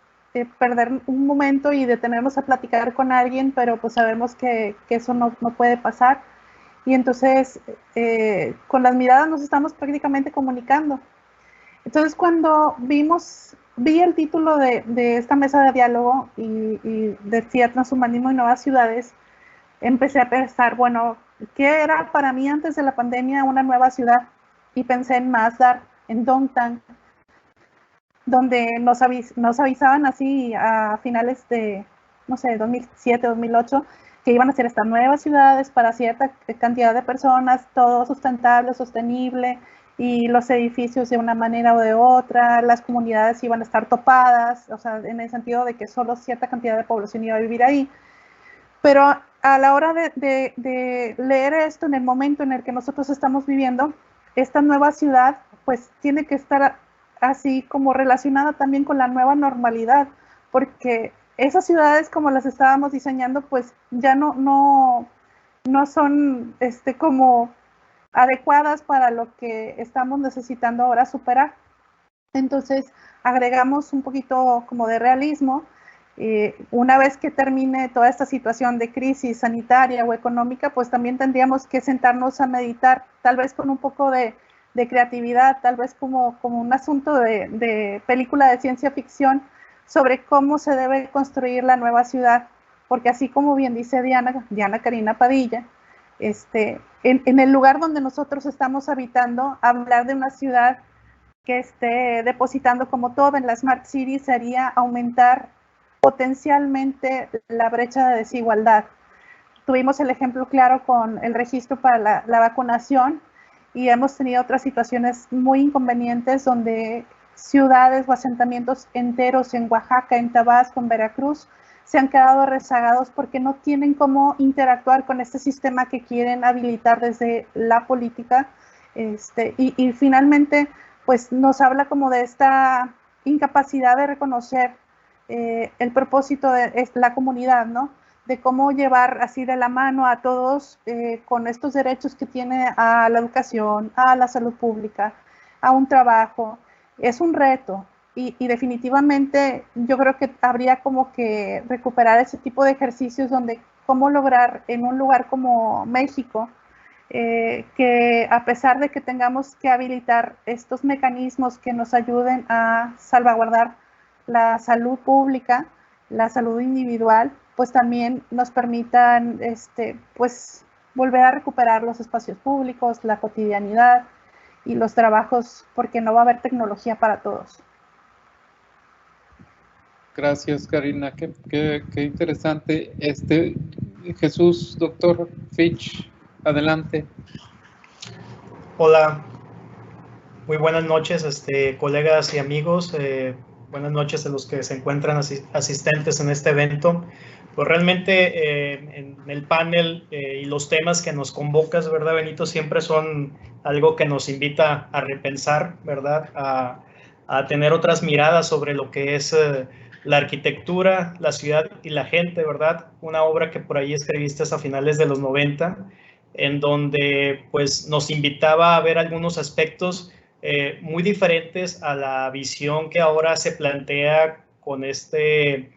perder un momento y detenernos a platicar con alguien, pero pues sabemos que eso no puede pasar. Y entonces con las miradas nos estamos prácticamente comunicando. Entonces cuando vi el título de esta mesa de diálogo y decía Transhumanismo y Nuevas Ciudades, empecé a pensar, bueno, ¿qué era para mí antes de la pandemia una nueva ciudad? Y pensé en Masdar, en Dongtan, donde nos avisaban así a finales de, no sé, 2007, 2008, que iban a ser estas nuevas ciudades para cierta cantidad de personas, todo sustentable, sostenible, y los edificios de una manera o de otra, las comunidades iban a estar topadas, o sea, en el sentido de que solo cierta cantidad de población iba a vivir ahí. Pero a la hora de leer esto, en el momento en el que nosotros estamos viviendo, esta nueva ciudad, pues tiene que estar así como relacionada también con la nueva normalidad, porque esas ciudades como las estábamos diseñando, pues ya no son como adecuadas para lo que estamos necesitando ahora superar. Entonces agregamos un poquito como de realismo. Una vez que termine toda esta situación de crisis sanitaria o económica, pues también tendríamos que sentarnos a meditar, tal vez con un poco de creatividad, tal vez como un asunto de película de ciencia ficción, sobre cómo se debe construir la nueva ciudad, porque así como bien dice Diana Karina Padilla, en el lugar donde nosotros estamos habitando, hablar de una ciudad que esté depositando como todo en la Smart City sería aumentar potencialmente la brecha de desigualdad. Tuvimos el ejemplo claro con el registro para la vacunación, y hemos tenido otras situaciones muy inconvenientes donde ciudades o asentamientos enteros en Oaxaca, en Tabasco, en Veracruz, se han quedado rezagados porque no tienen cómo interactuar con este sistema que quieren habilitar desde la política. Y finalmente, pues nos habla como de esta incapacidad de reconocer el propósito de la comunidad, ¿no? De cómo llevar así de la mano a todos con estos derechos que tiene a la educación, a la salud pública, a un trabajo. Es un reto y definitivamente yo creo que habría como que recuperar ese tipo de ejercicios donde cómo lograr en un lugar como México que a pesar de que tengamos que habilitar estos mecanismos que nos ayuden a salvaguardar la salud pública, la salud individual, pues también nos permitan pues volver a recuperar los espacios públicos, la cotidianidad y los trabajos, porque no va a haber tecnología para todos. Gracias, Karina, qué interesante. Jesús, doctor Fitch, adelante. Hola, muy buenas noches, colegas y amigos. Buenas noches a los que se encuentran asistentes en este evento. Pues realmente en el panel y los temas que nos convocas, ¿verdad, Benito? Siempre son algo que nos invita a repensar, ¿verdad? A tener otras miradas sobre lo que es la arquitectura, la ciudad y la gente, ¿verdad? Una obra que por ahí escribiste a finales de los 90, en donde pues nos invitaba a ver algunos aspectos muy diferentes a la visión que ahora se plantea con este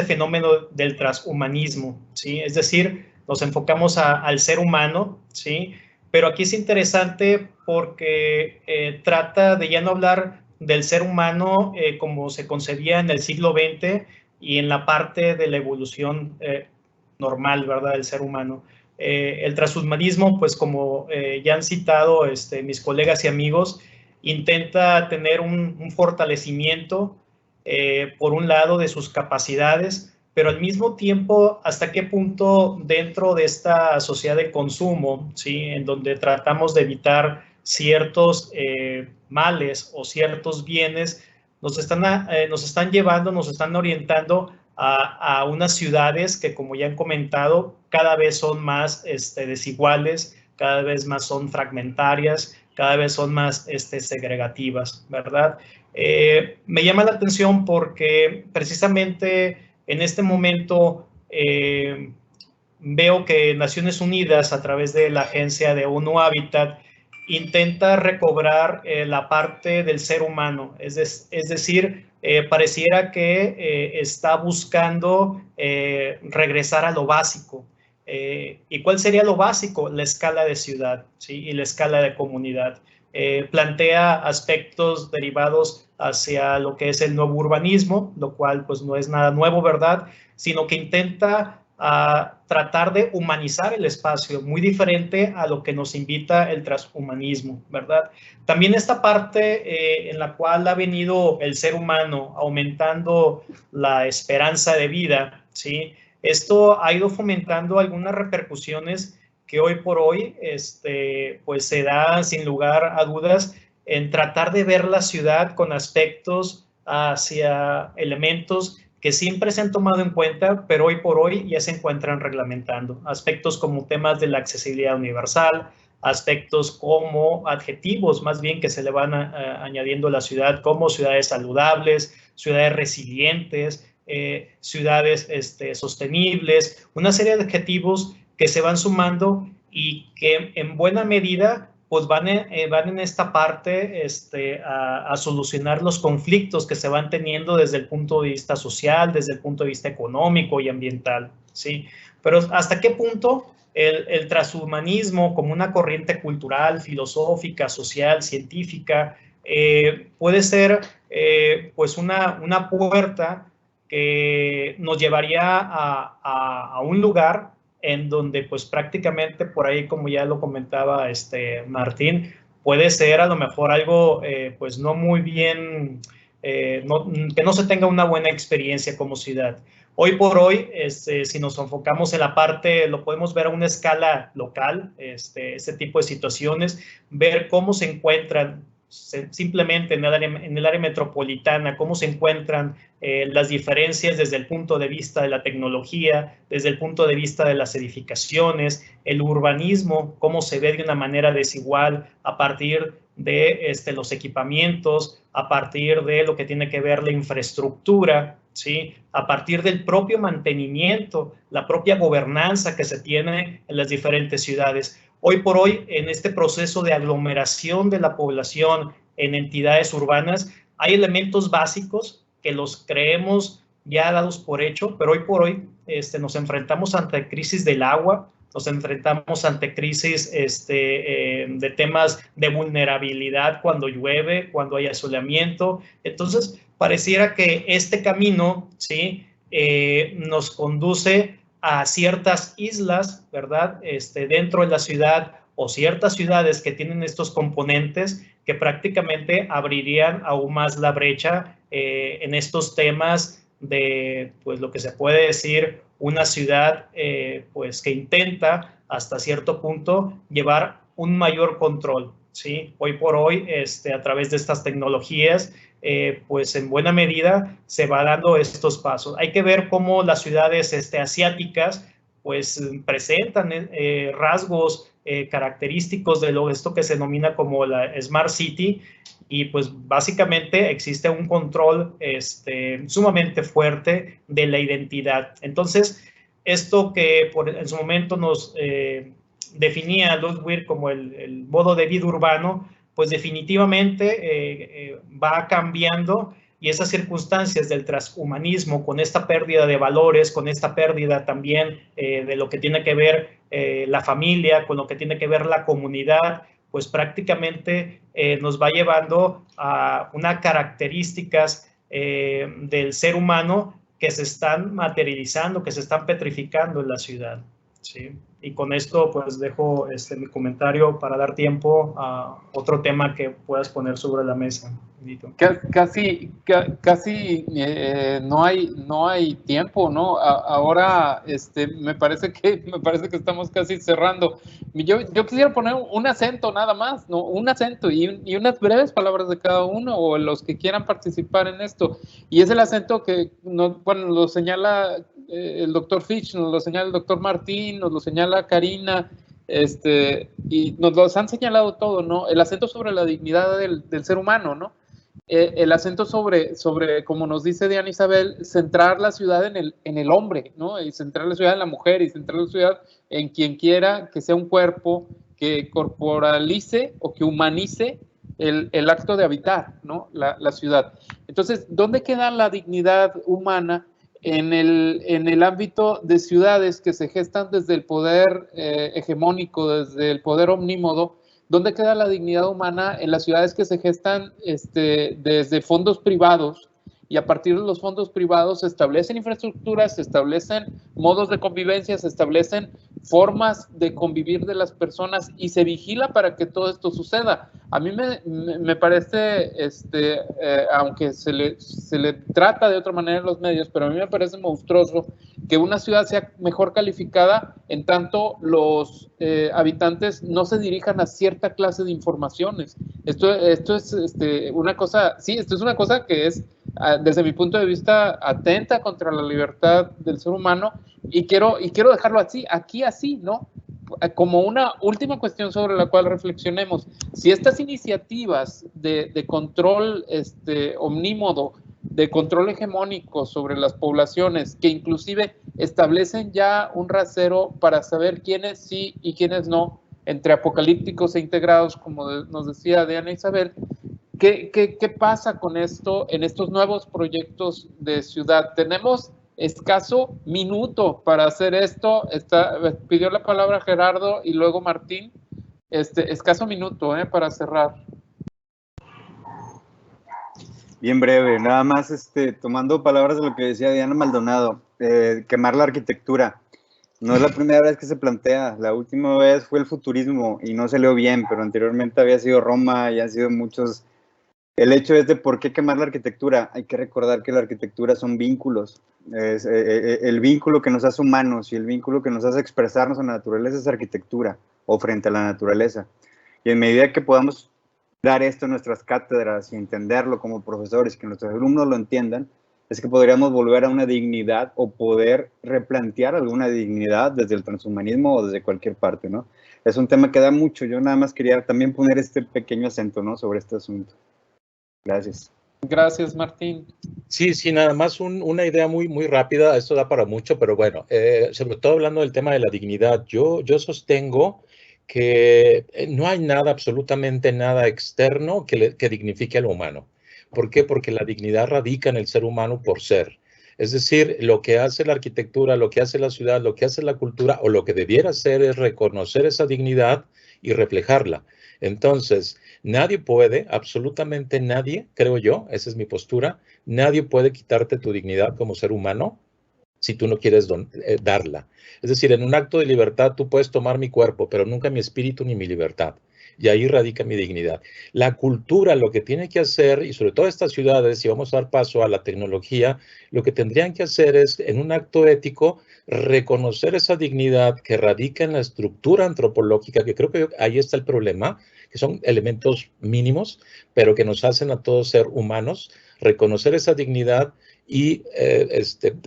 fenómeno del transhumanismo, ¿sí? Es decir, nos enfocamos al ser humano, ¿sí? Pero aquí es interesante porque trata de ya no hablar del ser humano como se concebía en el siglo XX y en la parte de la evolución normal, ¿verdad?, del ser humano. El transhumanismo, pues como ya han citado mis colegas y amigos, intenta tener un fortalecimiento, por un lado, de sus capacidades, pero al mismo tiempo, hasta qué punto dentro de esta sociedad de consumo, ¿sí?, en donde tratamos de evitar ciertos males o ciertos bienes, nos están llevando, nos están orientando a unas ciudades que, como ya han comentado, cada vez son más desiguales, cada vez más son fragmentarias, cada vez son más segregativas, ¿verdad? Me llama la atención porque precisamente en este momento veo que Naciones Unidas, a través de la agencia de ONU Habitat, intenta recobrar la parte del ser humano, es decir, pareciera que está buscando regresar a lo básico. ¿Y cuál sería lo básico? La escala de ciudad, ¿sí?, y la escala de comunidad. Plantea aspectos derivados hacia lo que es el nuevo urbanismo, lo cual pues no es nada nuevo, ¿verdad?, sino que intenta tratar de humanizar el espacio, muy diferente a lo que nos invita el transhumanismo, ¿verdad? También esta parte en la cual ha venido el ser humano aumentando la esperanza de vida, ¿sí? Esto ha ido fomentando algunas repercusiones que hoy por hoy pues se da sin lugar a dudas en tratar de ver la ciudad con aspectos hacia elementos que siempre se han tomado en cuenta, pero hoy por hoy ya se encuentran reglamentando. Aspectos como temas de la accesibilidad universal, aspectos como adjetivos más bien que se le van añadiendo a la ciudad, como ciudades saludables, ciudades resilientes, ciudades sostenibles, una serie de adjetivos que se van sumando y que en buena medida pues van en esta parte a solucionar los conflictos que se van teniendo desde el punto de vista social, desde el punto de vista económico y ambiental, ¿sí? Pero ¿hasta qué punto el transhumanismo como una corriente cultural, filosófica, social, científica, puede ser pues una puerta que nos llevaría a un lugar en donde pues prácticamente por ahí, como ya lo comentaba Martín, puede ser a lo mejor algo pues no muy bien, que no se tenga una buena experiencia como ciudad? Hoy por hoy, si nos enfocamos en la parte, lo podemos ver a una escala local, este tipo de situaciones, ver cómo se encuentran simplemente en el área metropolitana, cómo se encuentran las diferencias desde el punto de vista de la tecnología, desde el punto de vista de las edificaciones, el urbanismo, cómo se ve de una manera desigual a partir de los equipamientos, a partir de lo que tiene que ver la infraestructura, ¿sí?, a partir del propio mantenimiento, la propia gobernanza que se tiene en las diferentes ciudades. Hoy por hoy, en este proceso de aglomeración de la población en entidades urbanas, hay elementos básicos que los creemos ya dados por hecho, pero hoy por hoy nos enfrentamos ante crisis del agua, nos enfrentamos ante crisis de temas de vulnerabilidad cuando llueve, cuando hay asolamiento. Entonces, pareciera que este camino, ¿sí?, nos conduce a ciertas islas, ¿verdad?, dentro de la ciudad, o ciertas ciudades que tienen estos componentes que prácticamente abrirían aún más la brecha en estos temas de, pues, lo que se puede decir una ciudad pues que intenta hasta cierto punto llevar un mayor control, ¿sí? Hoy por hoy, a través de estas tecnologías, pues en buena medida se va dando estos pasos. Hay que ver cómo las ciudades asiáticas pues presentan rasgos característicos de esto que se denomina como la Smart City, y pues básicamente existe un control sumamente fuerte de la identidad. Entonces, esto que en su momento nos definía Ludwig como el modo de vida urbano, pues definitivamente va cambiando, y esas circunstancias del transhumanismo, con esta pérdida de valores, con esta pérdida también de lo que tiene que ver la familia, con lo que tiene que ver la comunidad, pues prácticamente nos va llevando a unas características del ser humano que se están materializando, que se están petrificando en la ciudad, ¿sí? Y con esto pues dejo mi comentario para dar tiempo a otro tema que puedas poner sobre la mesa. Casi no hay tiempo, ¿no? Ahora me parece que estamos casi cerrando. Yo quisiera poner un acento nada más, ¿no? Un acento y unas breves palabras de cada uno o los que quieran participar en esto. Y es el acento que lo señala el doctor Fitch, nos lo señala el doctor Martín, nos lo señala Karina, y nos los han señalado todo, ¿no? El acento sobre la dignidad del ser humano, ¿no? El acento sobre, como nos dice Diana Isabel, centrar la ciudad en el hombre, ¿no? Y centrar la ciudad en la mujer y centrar la ciudad en quien quiera que sea un cuerpo que corporalice o que humanice el acto de habitar, ¿no? La ciudad. Entonces, ¿dónde queda la dignidad humana en el ámbito de ciudades que se gestan desde el poder hegemónico, desde el poder omnímodo? ¿Dónde queda la dignidad humana en las ciudades que se gestan desde fondos privados? Y a partir de los fondos privados se establecen infraestructuras, se establecen modos de convivencia, se establecen formas de convivir de las personas y se vigila para que todo esto suceda. A mí me parece, aunque se le trata de otra manera en los medios, pero a mí me parece monstruoso que una ciudad sea mejor calificada en tanto los habitantes no se dirijan a cierta clase de informaciones. Esto es una cosa, sí, esto es una cosa que es, desde mi punto de vista, atenta contra la libertad del ser humano, y quiero dejarlo así, ¿no? Como una última cuestión sobre la cual reflexionemos. Si estas iniciativas de control omnímodo, de control hegemónico sobre las poblaciones, que inclusive establecen ya un rasero para saber quiénes sí y quiénes no, entre apocalípticos e integrados, como nos decía Diana Isabel, ¿qué pasa con esto en estos nuevos proyectos de ciudad? Tenemos escaso minuto para hacer esto. Pidió la palabra Gerardo y luego Martín. Escaso minuto para cerrar. Bien breve, nada más tomando palabras de lo que decía Diana Maldonado, quemar la arquitectura. No es la primera vez que se plantea, la última vez fue el futurismo y no salió bien, pero anteriormente había sido Roma y han sido muchos. El hecho es de por qué quemar la arquitectura. Hay que recordar que la arquitectura son vínculos. El vínculo que nos hace humanos y el vínculo que nos hace expresarnos en la naturaleza es arquitectura o frente a la naturaleza. Y en medida que podamos dar esto en nuestras cátedras y entenderlo como profesores, que nuestros alumnos lo entiendan, es que podríamos volver a una dignidad o poder replantear alguna dignidad desde el transhumanismo o desde cualquier parte, ¿no? Es un tema que da mucho. Yo nada más quería también poner este pequeño acento, ¿no?, sobre este asunto. Gracias. Gracias, Martín. Sí, nada más una idea muy rápida. Esto da para mucho, pero bueno, sobre todo hablando del tema de la dignidad, yo sostengo que no hay nada, absolutamente nada externo que dignifique a lo humano. ¿Por qué? Porque la dignidad radica en el ser humano por ser. Es decir, lo que hace la arquitectura, lo que hace la ciudad, lo que hace la cultura, o lo que debiera hacer es reconocer esa dignidad y reflejarla. Entonces, nadie puede, absolutamente nadie, creo yo, esa es mi postura, nadie puede quitarte tu dignidad como ser humano si tú no quieres darla. Es decir, en un acto de libertad tú puedes tomar mi cuerpo, pero nunca mi espíritu ni mi libertad. Y ahí radica mi dignidad. La cultura lo que tiene que hacer, y sobre todo estas ciudades, si vamos a dar paso a la tecnología, lo que tendrían que hacer es, en un acto ético, reconocer esa dignidad que radica en la estructura antropológica, que creo que ahí está el problema, que son elementos mínimos, pero que nos hacen a todos ser humanos, reconocer esa dignidad y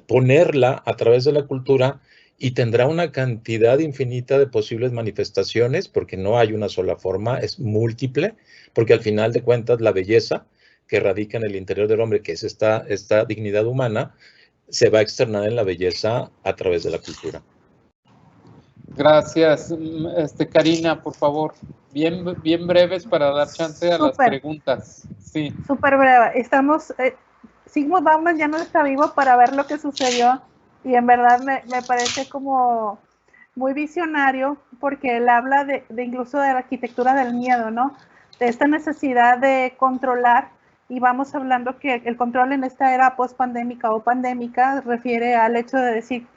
ponerla a través de la cultura, y tendrá una cantidad infinita de posibles manifestaciones, porque no hay una sola forma, es múltiple, porque al final de cuentas la belleza que radica en el interior del hombre, que es esta dignidad humana, se va a externar en la belleza a través de la cultura. Gracias. Karina, por favor, bien breves para dar chance a las preguntas. Sí. Súper breve. Zygmunt Bauman ya no está vivo para ver lo que sucedió, y en verdad me parece como muy visionario, porque él habla de incluso de la arquitectura del miedo, ¿no? De esta necesidad de controlar, y vamos hablando que el control en esta era post-pandémica o pandémica refiere al hecho de decir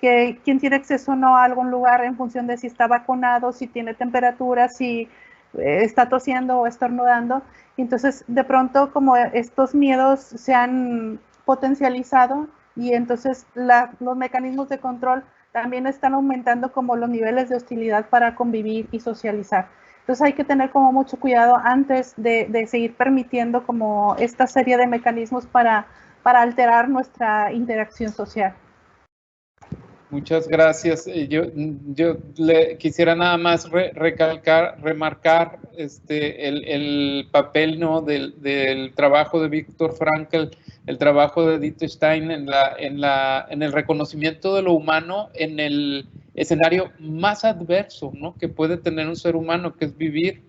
que quién tiene acceso o no a algún lugar en función de si está vacunado, si tiene temperatura, si está tosiendo o estornudando. Y entonces, de pronto, como estos miedos se han potencializado y entonces los mecanismos de control también están aumentando como los niveles de hostilidad para convivir y socializar. Entonces hay que tener como mucho cuidado antes de seguir permitiendo como esta serie de mecanismos para alterar nuestra interacción social. Muchas gracias. Yo le quisiera nada más remarcar el papel, ¿no?, del trabajo de Viktor Frankl, el trabajo de Edith Stein en el reconocimiento de lo humano en el escenario más adverso, ¿no?, que puede tener un ser humano, que es vivir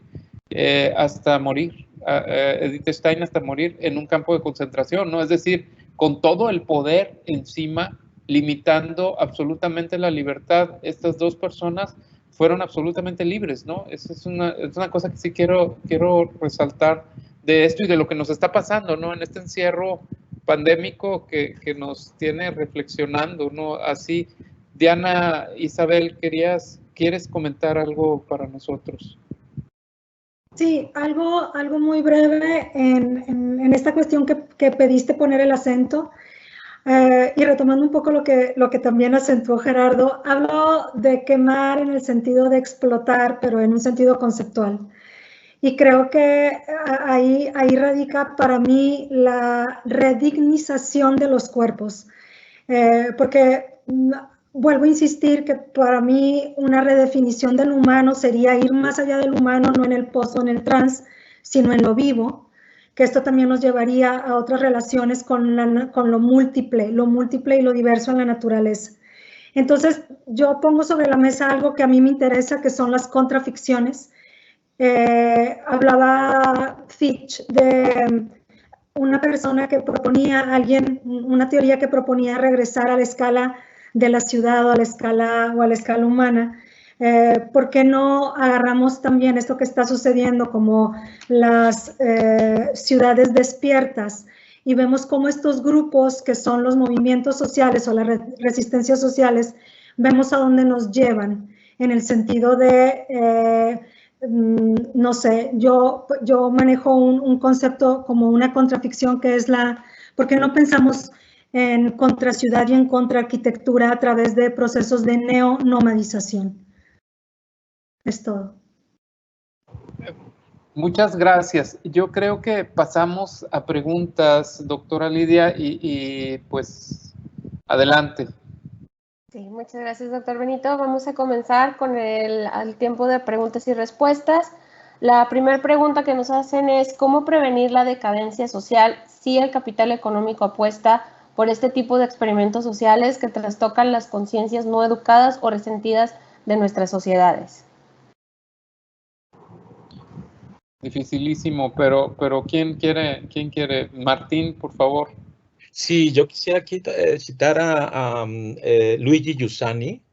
hasta morir. Edith Stein, hasta morir en un campo de concentración, ¿no? Es decir, con todo el poder encima, limitando absolutamente la libertad. Estas dos personas fueron absolutamente libres, ¿no? Esa es una cosa que sí quiero resaltar de esto y de lo que nos está pasando, ¿no?, en este encierro pandémico que nos tiene reflexionando, ¿no? Así, Diana, Isabel, ¿quieres comentar algo para nosotros? Sí, algo muy breve en esta cuestión que pediste poner el acento. Y retomando un poco lo que también acentuó Gerardo, hablo de quemar en el sentido de explotar, pero en un sentido conceptual. Y creo que ahí radica para mí la redignización de los cuerpos, porque vuelvo a insistir que para mí una redefinición del humano sería ir más allá del humano, no en el post o en el trans, sino en lo vivo, que esto también nos llevaría a otras relaciones con lo múltiple y lo diverso en la naturaleza. Entonces, yo pongo sobre la mesa algo que a mí me interesa, que son las contraficciones. Hablaba Fitch de una persona que proponía, una teoría que proponía regresar a la escala de la ciudad o a la escala humana. ¿Por qué no agarramos también esto que está sucediendo como las ciudades despiertas y vemos cómo estos grupos que son los movimientos sociales o las resistencias sociales, vemos a dónde nos llevan en el sentido de, no sé, yo manejo un concepto como una contraficción que es ¿por qué no pensamos en contraciudad y en contraarquitectura a través de procesos de neonomadización? Es todo. Muchas gracias. Yo creo que pasamos a preguntas, doctora Lidia, y pues adelante. Sí, muchas gracias, doctor Benito. Vamos a comenzar con el tiempo de preguntas y respuestas. La primera pregunta que nos hacen es: ¿cómo prevenir la decadencia social si el capital económico apuesta por este tipo de experimentos sociales que trastocan las conciencias no educadas o resentidas de nuestras sociedades? Dificilísimo, pero ¿quién quiere? Martín, por favor. Sí, yo quisiera aquí citar a Luigi Giussani.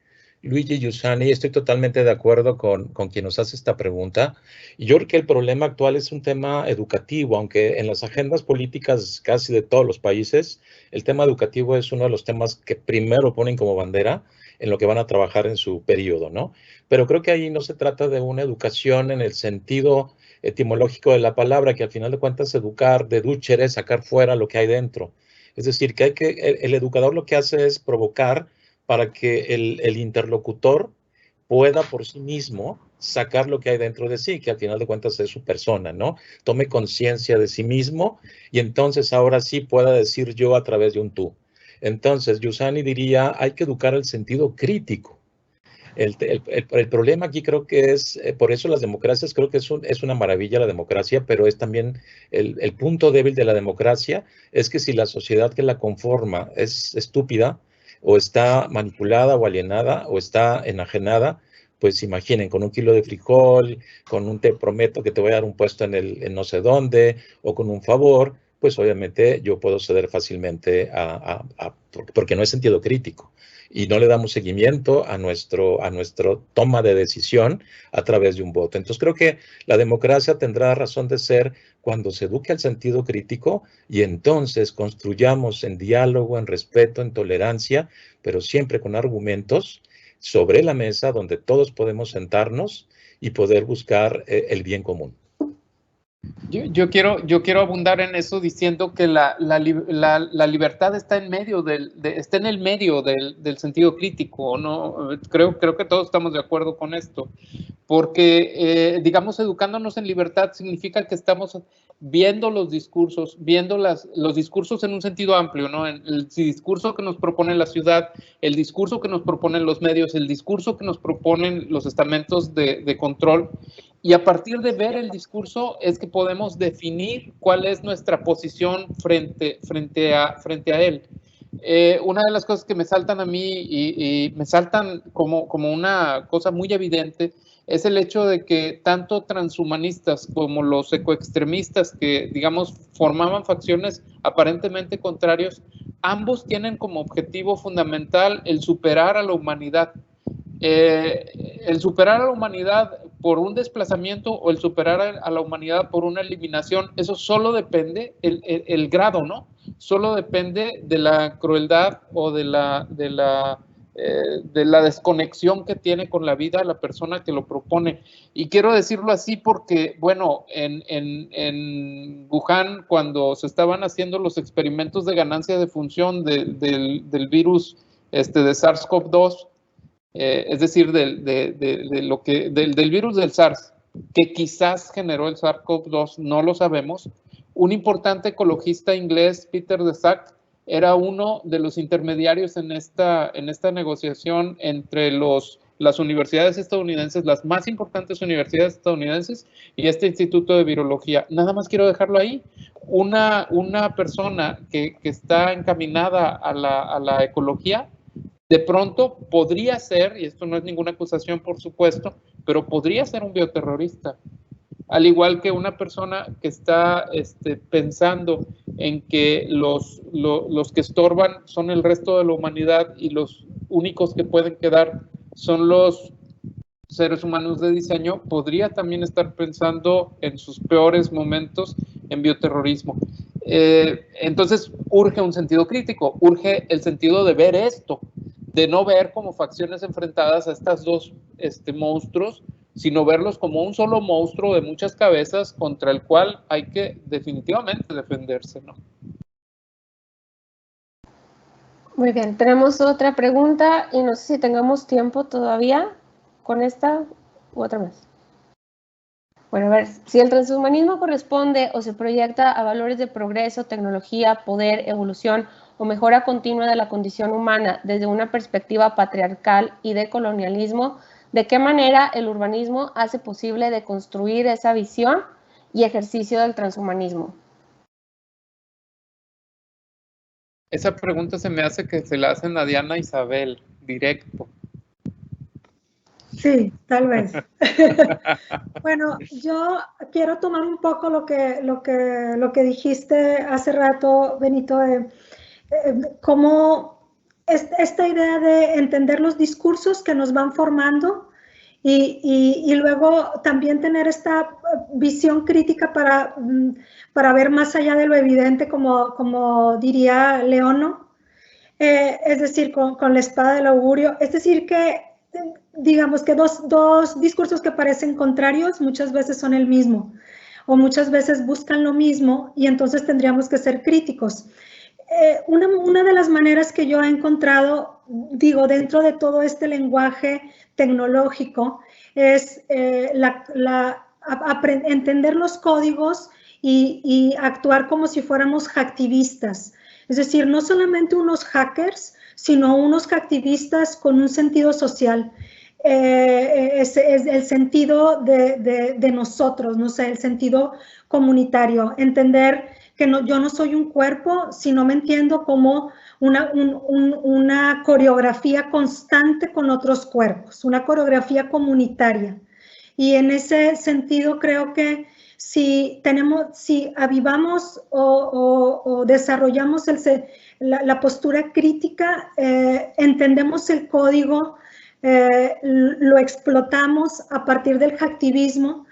Luigi Giussani, estoy totalmente de acuerdo con quien nos hace esta pregunta. Y yo creo que el problema actual es un tema educativo, aunque en las agendas políticas casi de todos los países, el tema educativo es uno de los temas que primero ponen como bandera en lo que van a trabajar en su periodo, ¿no? Pero creo que ahí no se trata de una educación en el sentido etimológico de la palabra, que al final de cuentas educar, deducere, sacar fuera lo que hay dentro. Es decir, que el educador lo que hace es provocar para que el interlocutor pueda por sí mismo sacar lo que hay dentro de sí, que al final de cuentas es su persona, ¿no? Tome conciencia de sí mismo y entonces ahora sí pueda decir yo a través de un tú. Entonces, Giussani diría, hay que educar el sentido crítico. El problema aquí creo que es, por eso las democracias, creo que es una maravilla la democracia, pero es también el punto débil de la democracia, es que si la sociedad que la conforma es estúpida, o está manipulada o alienada, o está enajenada, pues imaginen, con 1 kilo de frijol, con un te prometo que te voy a dar un puesto en no sé dónde, o con un favor, pues obviamente yo puedo ceder fácilmente porque no hay sentido crítico. y no le damos seguimiento a nuestro toma de decisión a través de un voto. Entonces creo que la democracia tendrá razón de ser cuando se eduque al sentido crítico y entonces construyamos en diálogo, en respeto, en tolerancia, pero siempre con argumentos sobre la mesa donde todos podemos sentarnos y poder buscar el bien común. Yo quiero abundar en eso diciendo que la libertad está en medio está en el medio del sentido crítico, ¿no? Creo que todos estamos de acuerdo con esto, porque digamos, educándonos en libertad significa que estamos viendo los discursos, los discursos en un sentido amplio, ¿no? El discurso que nos propone la ciudad, el discurso que nos proponen los medios, el discurso que nos proponen los estamentos de control. Y a partir de ver el discurso es que podemos definir cuál es nuestra posición frente a él. Una de las cosas que me saltan a mí y me saltan como una cosa muy evidente es el hecho de que tanto transhumanistas como los ecoextremistas que, digamos, formaban facciones aparentemente contrarios, ambos tienen como objetivo fundamental el superar a la humanidad. El superar a la humanidad por un desplazamiento o el superar a la humanidad por una eliminación, eso solo depende, el grado, ¿no? Solo depende de la crueldad o de la desconexión que tiene con la vida la persona que lo propone. Y quiero decirlo así porque, bueno, en Wuhan, cuando se estaban haciendo los experimentos de ganancia de función del virus de SARS-CoV-2, es decir, del virus del SARS, que quizás generó el SARS-CoV-2, no lo sabemos. Un importante ecologista inglés, Peter Daszak, era uno de los intermediarios en esta negociación entre las universidades estadounidenses, las más importantes universidades estadounidenses, y este Instituto de Virología. Nada más quiero dejarlo ahí. Una persona que está encaminada a la ecología, de pronto podría ser, y esto no es ninguna acusación por supuesto, pero podría ser un bioterrorista. Al igual que una persona que está pensando en que los que estorban son el resto de la humanidad y los únicos que pueden quedar son los seres humanos de diseño, podría también estar pensando en sus peores momentos en bioterrorismo. Entonces urge un sentido crítico, urge el sentido de ver esto, de no ver como facciones enfrentadas a estas dos monstruos, sino verlos como un solo monstruo de muchas cabezas contra el cual hay que definitivamente defenderse, ¿no? Muy bien, tenemos otra pregunta y no sé si tengamos tiempo todavía con esta u otra más. Bueno, a ver, si el transhumanismo corresponde o se proyecta a valores de progreso, tecnología, poder, evolución o mejora continua de la condición humana desde una perspectiva patriarcal y de colonialismo, ¿de qué manera el urbanismo hace posible deconstruir esa visión y ejercicio del transhumanismo? Esa pregunta se me hace que se la hacen a Diana Isabel, directo. Sí, tal vez. Bueno, yo quiero tomar un poco lo que dijiste hace rato, Benito, como esta idea de entender los discursos que nos van formando y luego también tener esta visión crítica para ver más allá de lo evidente, como diría Leono, es decir, con la espada del augurio. Es decir, que digamos que dos discursos que parecen contrarios muchas veces son el mismo, o muchas veces buscan lo mismo, y entonces tendríamos que ser críticos. Una de las maneras que yo he encontrado, digo, dentro de todo este lenguaje tecnológico, es entender los códigos y actuar como si fuéramos hacktivistas. Es decir, no solamente unos hackers, sino unos hacktivistas con un sentido social. Es el sentido de nosotros, no sé, el sentido comunitario. Entender que yo no soy un cuerpo, sino me entiendo como una coreografía constante con otros cuerpos, una coreografía comunitaria. Y en ese sentido creo que si avivamos o desarrollamos la postura crítica, entendemos el código, lo explotamos a partir del hacktivismo,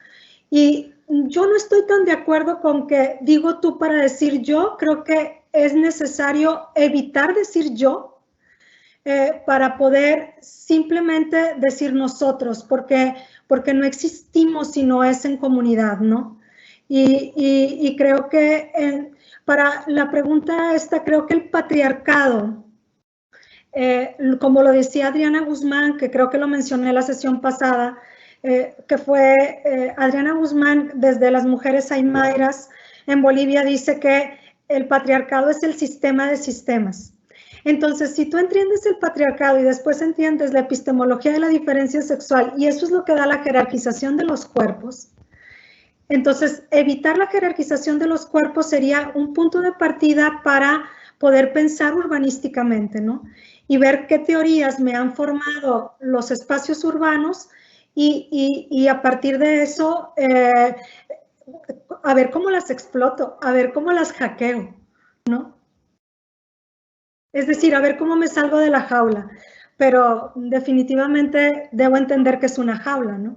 y yo no estoy tan de acuerdo con que digo tú para decir yo. Creo que es necesario evitar decir yo para poder simplemente decir nosotros, porque no existimos si no es en comunidad, ¿no? Y creo que para la pregunta esta, creo que el patriarcado, como lo decía Adriana Guzmán, que creo que lo mencioné en la sesión pasada, que fue Adriana Guzmán desde las mujeres aymayras en Bolivia, dice que el patriarcado es el sistema de sistemas. Entonces, si tú entiendes el patriarcado y después entiendes la epistemología de la diferencia sexual, y eso es lo que da la jerarquización de los cuerpos, entonces evitar la jerarquización de los cuerpos sería un punto de partida para poder pensar urbanísticamente, ¿no? Y ver qué teorías me han formado los espacios urbanos y a partir de eso, a ver cómo las exploto, a ver cómo las hackeo, ¿no? Es decir, a ver cómo me salgo de la jaula, pero definitivamente debo entender que es una jaula, ¿no?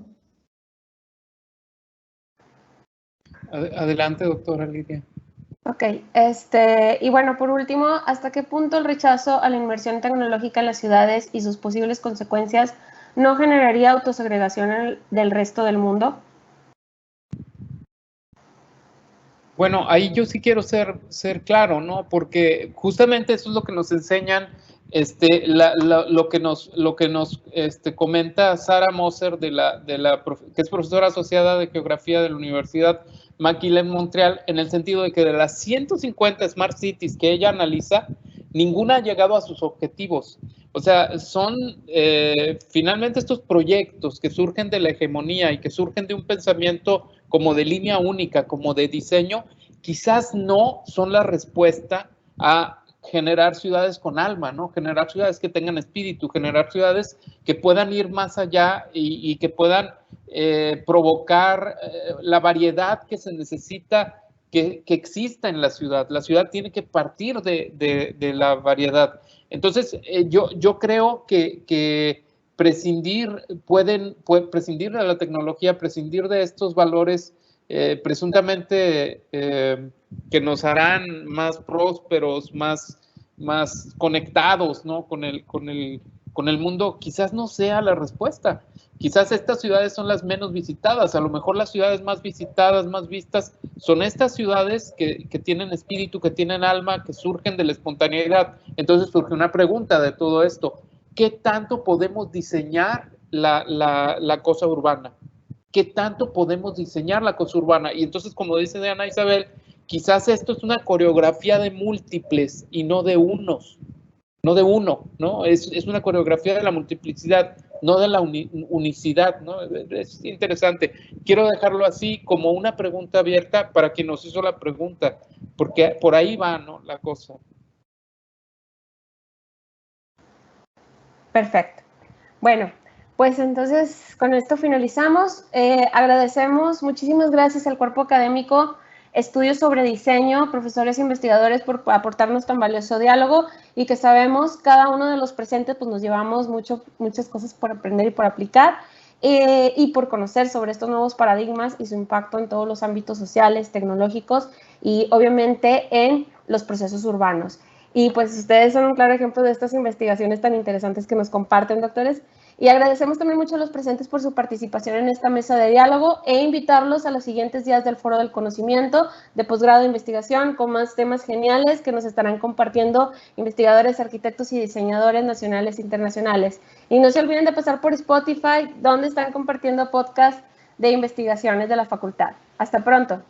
Adelante, doctora Lidia. Ok, y bueno, por último, ¿hasta qué punto el rechazo a la inmersión tecnológica en las ciudades y sus posibles consecuencias no generaría autosegregación del resto del mundo? Bueno, ahí yo sí quiero ser claro, ¿no? Porque justamente eso es lo que nos enseñan, lo que nos comenta Sara Moser, que es profesora asociada de Geografía de la Universidad McGill en Montreal, en el sentido de que de las 150 Smart Cities que ella analiza, ninguna ha llegado a sus objetivos. O sea, son finalmente estos proyectos que surgen de la hegemonía y que surgen de un pensamiento como de línea única, como de diseño, quizás no son la respuesta a generar ciudades con alma, ¿no? Generar ciudades que tengan espíritu, generar ciudades que puedan ir más allá y que puedan provocar la variedad que se necesita que exista en la ciudad. La ciudad tiene que partir de la variedad. Entonces, yo creo que prescindir de la tecnología, prescindir de estos valores presuntamente que nos harán más prósperos, más conectados, ¿no? con el mundo, quizás no sea la respuesta. Quizás estas ciudades son las menos visitadas. A lo mejor las ciudades más visitadas, más vistas, son estas ciudades que tienen espíritu, que tienen alma, que surgen de la espontaneidad. Entonces surge una pregunta de todo esto. ¿Qué tanto podemos diseñar la cosa urbana? ¿Qué tanto podemos diseñar la cosa urbana? Y entonces, como dice Ana Isabel, quizás esto es una coreografía de múltiples y no de unos. No de uno, ¿no? Es una coreografía de la multiplicidad, no de la unicidad, ¿no? Es interesante. Quiero dejarlo así como una pregunta abierta para quien nos hizo la pregunta, porque por ahí va, ¿no? La cosa. Perfecto. Bueno, pues entonces con esto finalizamos. Agradecemos, muchísimas gracias al cuerpo académico Estudios sobre Diseño, profesores e investigadores por aportarnos tan valioso diálogo y que sabemos cada uno de los presentes pues nos llevamos muchas cosas por aprender y por aplicar y por conocer sobre estos nuevos paradigmas y su impacto en todos los ámbitos sociales, tecnológicos y obviamente en los procesos urbanos. Y pues ustedes son un claro ejemplo de estas investigaciones tan interesantes que nos comparten, doctores. Y agradecemos también mucho a los presentes por su participación en esta mesa de diálogo e invitarlos a los siguientes días del Foro del Conocimiento de Posgrado de Investigación con más temas geniales que nos estarán compartiendo investigadores, arquitectos y diseñadores nacionales e internacionales. Y no se olviden de pasar por Spotify, donde están compartiendo podcasts de investigaciones de la facultad. Hasta pronto.